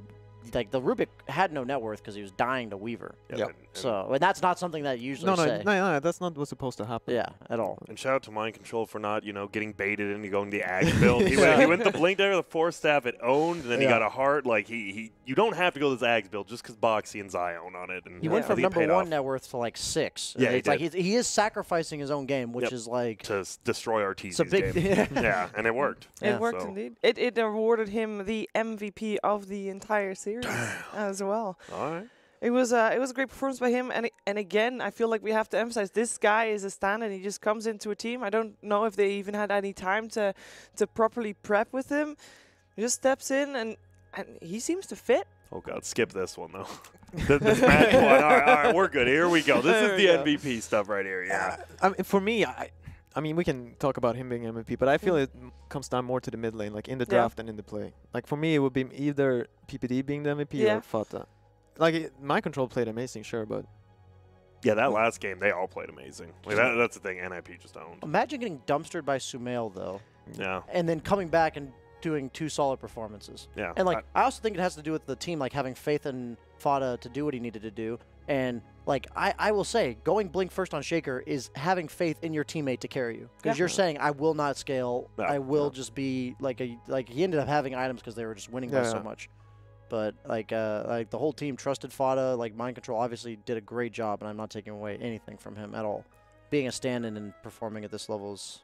Rubik had no net worth because he was dying to Weaver. Yeah. And that's not something that you usually say. No, that's not what's supposed to happen. Yeah, at all. And shout out to Mind Control for not, getting baited into going the Ag build. He went the Blink Dagger, the 4-staff, it owned, and then he got a heart. Like, you don't have to go this Ags build just because Boxy and Zion on it. And he went from number 1 net worth to like 6. Yeah, it's like he is sacrificing his own game, which is like... To destroy RTZ's game. Yeah, and it worked. It worked indeed. It awarded him the MVP of the entire series as well. All right. It was a great performance by him, and again, I feel like we have to emphasize this guy is a stand, and he just comes into a team. I don't know if they even had any time to properly prep with him. He just steps in, and he seems to fit. Oh God, skip this one though. This match one. All right, we're good. Here we go. This is the MVP stuff right here. Yeah. For me, I mean, we can talk about him being MVP, but I feel it comes down more to the mid lane, like in the draft and in the play. Like for me, it would be either PPD being the MVP or Fata. Like, Mind Control played amazing, sure, but... Yeah, that last game, they all played amazing. Like, that's the thing, NiP just owned. Imagine getting dumpstered by Sumail, though. Yeah. And then coming back and doing 2 solid performances. Yeah. And, like, I also think it has to do with the team, like, having faith in Fata to do what he needed to do. And, like, I will say, going Blink first on Shaker is having faith in your teammate to carry you. Because you're saying, I will not scale. I will just be, like, he ended up having items because they were just winning by so much. But like the whole team trusted Fata. Like Mind Control obviously did a great job, and I'm not taking away anything from him at all. Being a stand-in and performing at this level is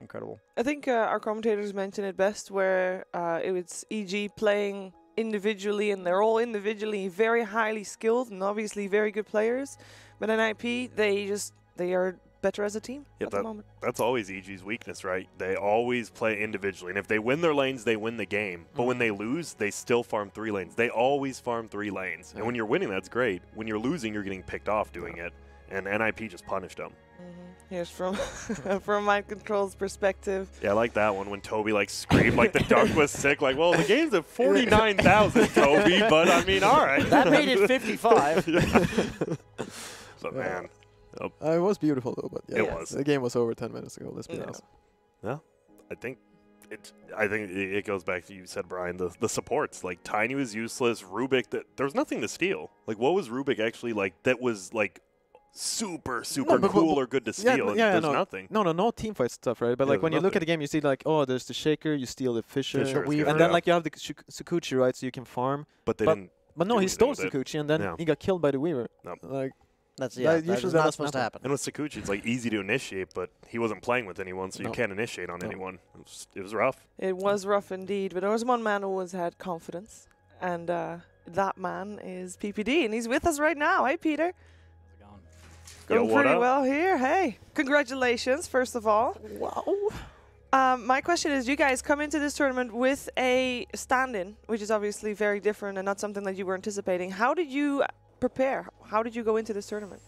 incredible. I think our commentators mentioned it best, where it was EG playing individually, and they're all individually very highly skilled and obviously very good players. But in NiP, they are better as a team at the moment. That's always EG's weakness, right? They always play individually, and if they win their lanes, they win the game. But when they lose, they still farm 3 lanes. They always farm 3 lanes. And when you're winning, that's great. When you're losing, you're getting picked off doing it. And NiP just punished them. Here's from from Mind Control's perspective. Yeah, I like that one when Toby like screamed like the duck was sick. Like, well, the game's at 49,000, Toby, but I mean, all right. That made it 55. But man. It was beautiful though, but it was. The game was over 10 minutes ago. Let's be honest. Yeah, I think it goes back to you said, Brian. The supports, like Tiny was useless. Rubik, there was nothing to steal. Like, what was Rubik actually like? That was like super cool or good to steal. There's nothing. No teamfight stuff, right? But like when you look at the game, you see like, oh, there's the Shaker, you steal the Fisher, and then like you have the Sakuchi, right? So you can farm. But they didn't. But no, he stole Sakuchi, and then he got killed by the Weaver. Nope. Like, That's Usually that's that not doesn't supposed to happen. And with Sakuchi, it's like easy to initiate, but he wasn't playing with anyone, so No. you can't initiate on No. anyone. It was rough. It was rough indeed, but there was one man who always had confidence, and that man is PPD, and he's with us right now. Hey, Peter. Yo, Going what pretty up? well here. Hey, congratulations, first of all. Wow. My question is, you guys come into this tournament with a stand-in, which is obviously very different and not something that you were anticipating. How did you prepare? How did you go into this tournament?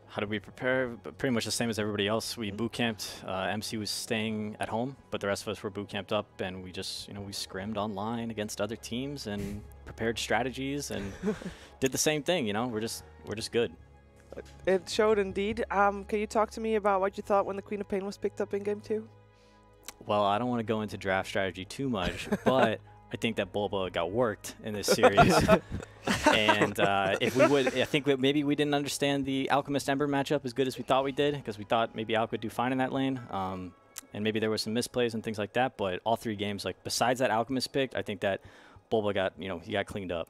How did we prepare? Pretty much the same as everybody else. We boot camped. MC was staying at home, but the rest of us were boot camped up, and we just, we scrimmed online against other teams and prepared strategies and did the same thing. We're just good. It showed indeed. Can you talk to me about what you thought when the Queen of Pain was picked up in Game 2? Well, I don't want to go into draft strategy too much, but I think that Bulba got worked in this series. And if we would, I think maybe we didn't understand the Alchemist Ember matchup as good as we thought we did, because we thought maybe Alc would do fine in that lane. And maybe there were some misplays and things like that, but all three games, like besides that Alchemist pick, I think that Bulba got, he got cleaned up.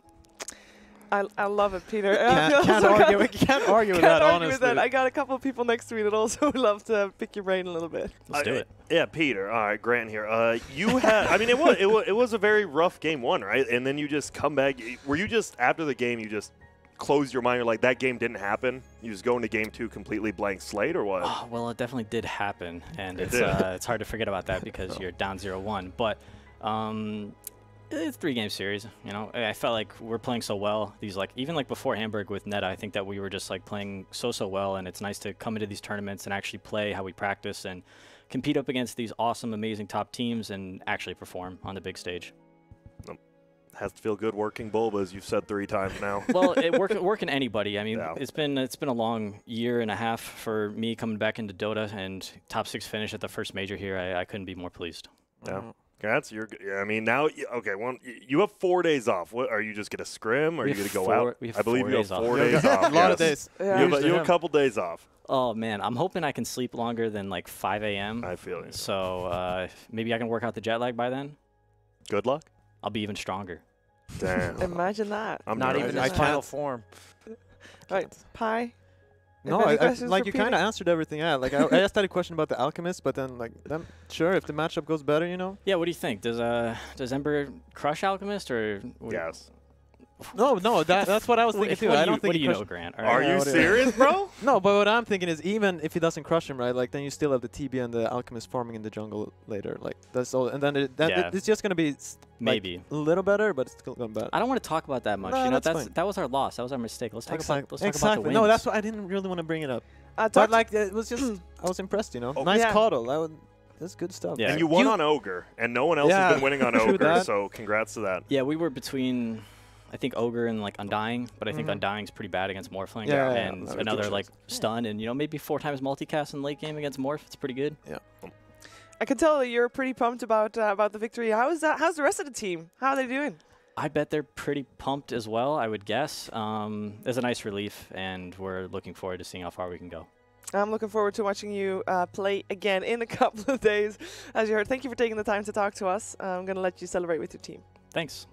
I love it, Peter. Can't argue with that, honestly. I got a couple of people next to me that also would love to pick your brain a little bit. Let's do it. Yeah, Peter. All right, Grant here. You had, I mean, it was a very rough game one, right? And then you just come back. Were you just after the game? You just closed your mind. You're like, that game didn't happen. You just go into game two completely blank slate, or what? Oh, well, it definitely did happen, and it's hard to forget about that because you're down 0-1. But it's a 3-game series. I felt like we're playing so well. These even before Hamburg with Neta, I think that we were just playing so well, and it's nice to come into these tournaments and actually play how we practice and compete up against these awesome, amazing top teams and actually perform on the big stage. Has to feel good working Bulba, as you've said 3 times now. Well, working anybody. I mean, Yeah. it's been a long year and a half for me coming back into Dota, and top 6 finish at the first major here. I couldn't be more pleased. Yeah. Congrats. I mean, now, okay, well, you have 4 days off. What, are you just going to scrim, or are you going to go out? I believe you have 4 days days off. A lot of days. Yeah. You have a couple days off. Oh, man. I'm hoping I can sleep longer than 5 a.m. I feel you. So maybe I can work out the jet lag by then. Good luck. I'll be even stronger. Damn. Imagine that. I'm Not nervous. even I his can't. final form. Right, Pi. No, Any questions for you kind Peter? of answered everything. Yeah, I asked that a question about the Alchemist, but then sure, if the matchup goes better, Yeah, what do you think? Does Ember crush Alchemist or? Yes. No, that's what I was thinking too. I don't think What do he you know, crushed- Grant? All Are right. you what it is. serious, bro? No, but what I'm thinking is even if he doesn't crush him, right? Then you still have the TB and the Alchemist farming in the jungle later. That's all, and then it's just gonna be Maybe. a little better, but it's still gonna be bad. I don't want to talk about that much. No, that's fine. That was our loss. That was our mistake. Let's talk about the Exactly. wins. No, that's why I didn't really want to bring it up. Talk But it was just I was impressed. Oh, Nice yeah. coddle. That's good stuff. Yeah. And you won on Ogre, and no one else has been winning on true Ogre, that. so congrats to that. Yeah, we were between, I think, Ogre and Undying, but I think Mhm. Undying's pretty bad against Morphling. Yeah, and that's another good. stun, and maybe 4 times multicast in late game against Morph. It's pretty good. I can tell that you're pretty pumped about the victory. How's the rest of the team? How are they doing? I bet they're pretty pumped as well, I would guess. There's a nice relief, and we're looking forward to seeing how far we can go. I'm looking forward to watching you play again in a couple of days. As you heard, thank you for taking the time to talk to us. I'm going to let you celebrate with your team. Thanks.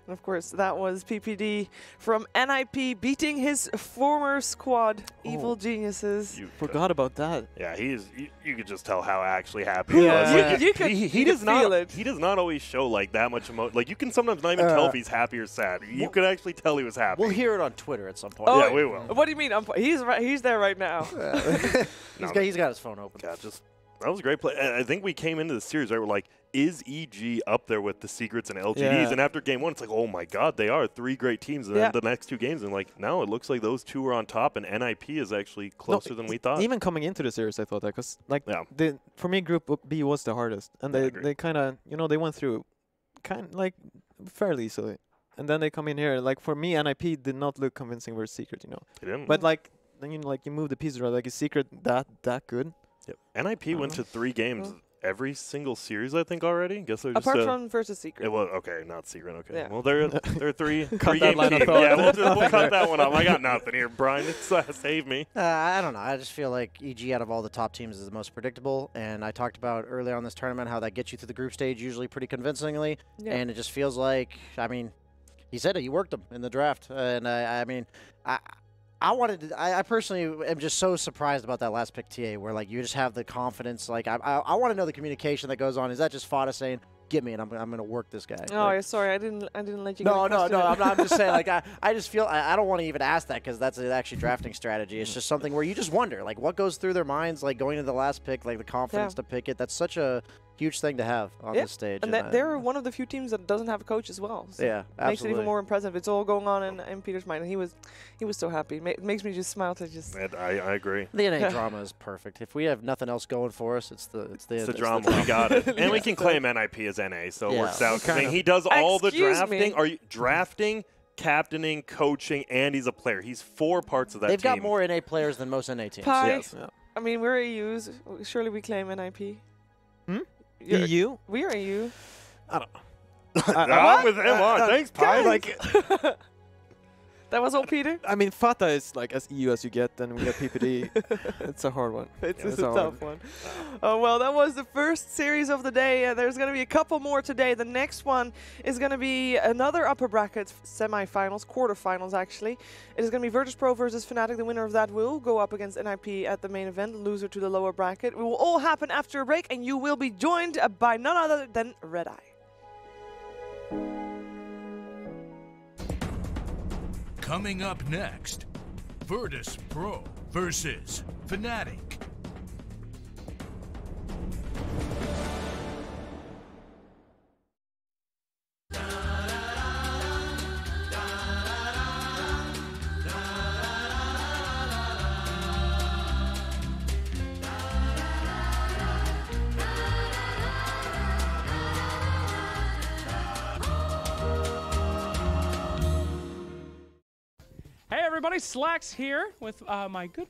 And of course, that was PPD from NiP beating his former squad, Evil Geniuses. You Forgot about that. Yeah, you could just tell how actually happy he Yeah. was. Like, You could he does feel not. it. He does not always show that much emotion. Like you can sometimes not even tell if he's happy or sad. You could actually tell he was happy. We'll hear it on Twitter at some point. Oh, yeah, we will. What do you mean? He's there right now. He's got his phone open. God, that was a great play. And I think we came into the series right. We're like, is EG up there with the Secrets and LGDs? Yeah. And after game one, it's like, oh my God, they are 3 great teams. And then the next 2 games, and now it looks like those 2 are on top, and NiP is actually closer than we thought. Even coming into the series, I thought that because for me, Group B was the hardest, and I agree. they kind of they went through fairly easily, and then they come in here. For me, NiP did not look convincing versus Secret, They didn't. But then you move the pieces right. Is Secret that good? Yep. NiP went to 3 games every single series, I think, already. Guess they're just Apart from versus Secret. it was okay, not Secret. Okay, Yeah. well they're 3 Cut three that game line of team. thought. Yeah, we'll cut that one off. I got nothing here, Brian. Save me. I don't know. I just feel like EG out of all the top teams is the most predictable. And I talked about earlier on this tournament how that gets you through the group stage usually pretty convincingly. Yeah. And it just feels like, he said it. He worked them in the draft. And I personally am just so surprised about that last pick TA, where like you just have the confidence. Like I want to know the communication that goes on. Is that just Fada saying, "Get me," and I'm going to work this guy? Oh, like, yeah, sorry, I didn't let you. No. I'm I'm just saying. Like I just feel I don't want to even ask that because that's actually drafting strategy. It's just something where you just wonder, like, what goes through their minds, like going to the last pick, like the confidence to pick it. That's such a huge thing to have on this stage. And they're one of the few teams that doesn't have a coach as well. So yeah, absolutely. Makes it even more impressive. It's all going on in Peter's mind, and he was so happy. It makes me just smile to just. I agree. The NA drama is perfect. If we have nothing else going for us, it's the drama. We got it, and we can claim NiP as NA, so it works out. I mean, he does all the drafting. Are you drafting, captaining, coaching, and he's a player. He's 4 parts of that They've team. got more NA players than most NA teams. Yes. Yeah. I mean, we're AUs. Surely we claim NiP. EU? We are EU. I don't know. I'm with him on. Thanks, Pi. Like, that was all Peter? I mean, Fata is like as EU as you get, then we got PPD. It's a hard one. It's a tough one. Oh, well, that was the first series of the day. There's going to be a couple more today. The next one is going to be another upper bracket semifinals, quarterfinals actually. It is going to be Virtus Pro versus Fnatic. The winner of that will go up against NiP at the main event, loser to the lower bracket. It will all happen after a break, and you will be joined by none other than Red Eye. Coming up next, Virtus Pro versus Fnatic. Hey everybody, Slacks here with my good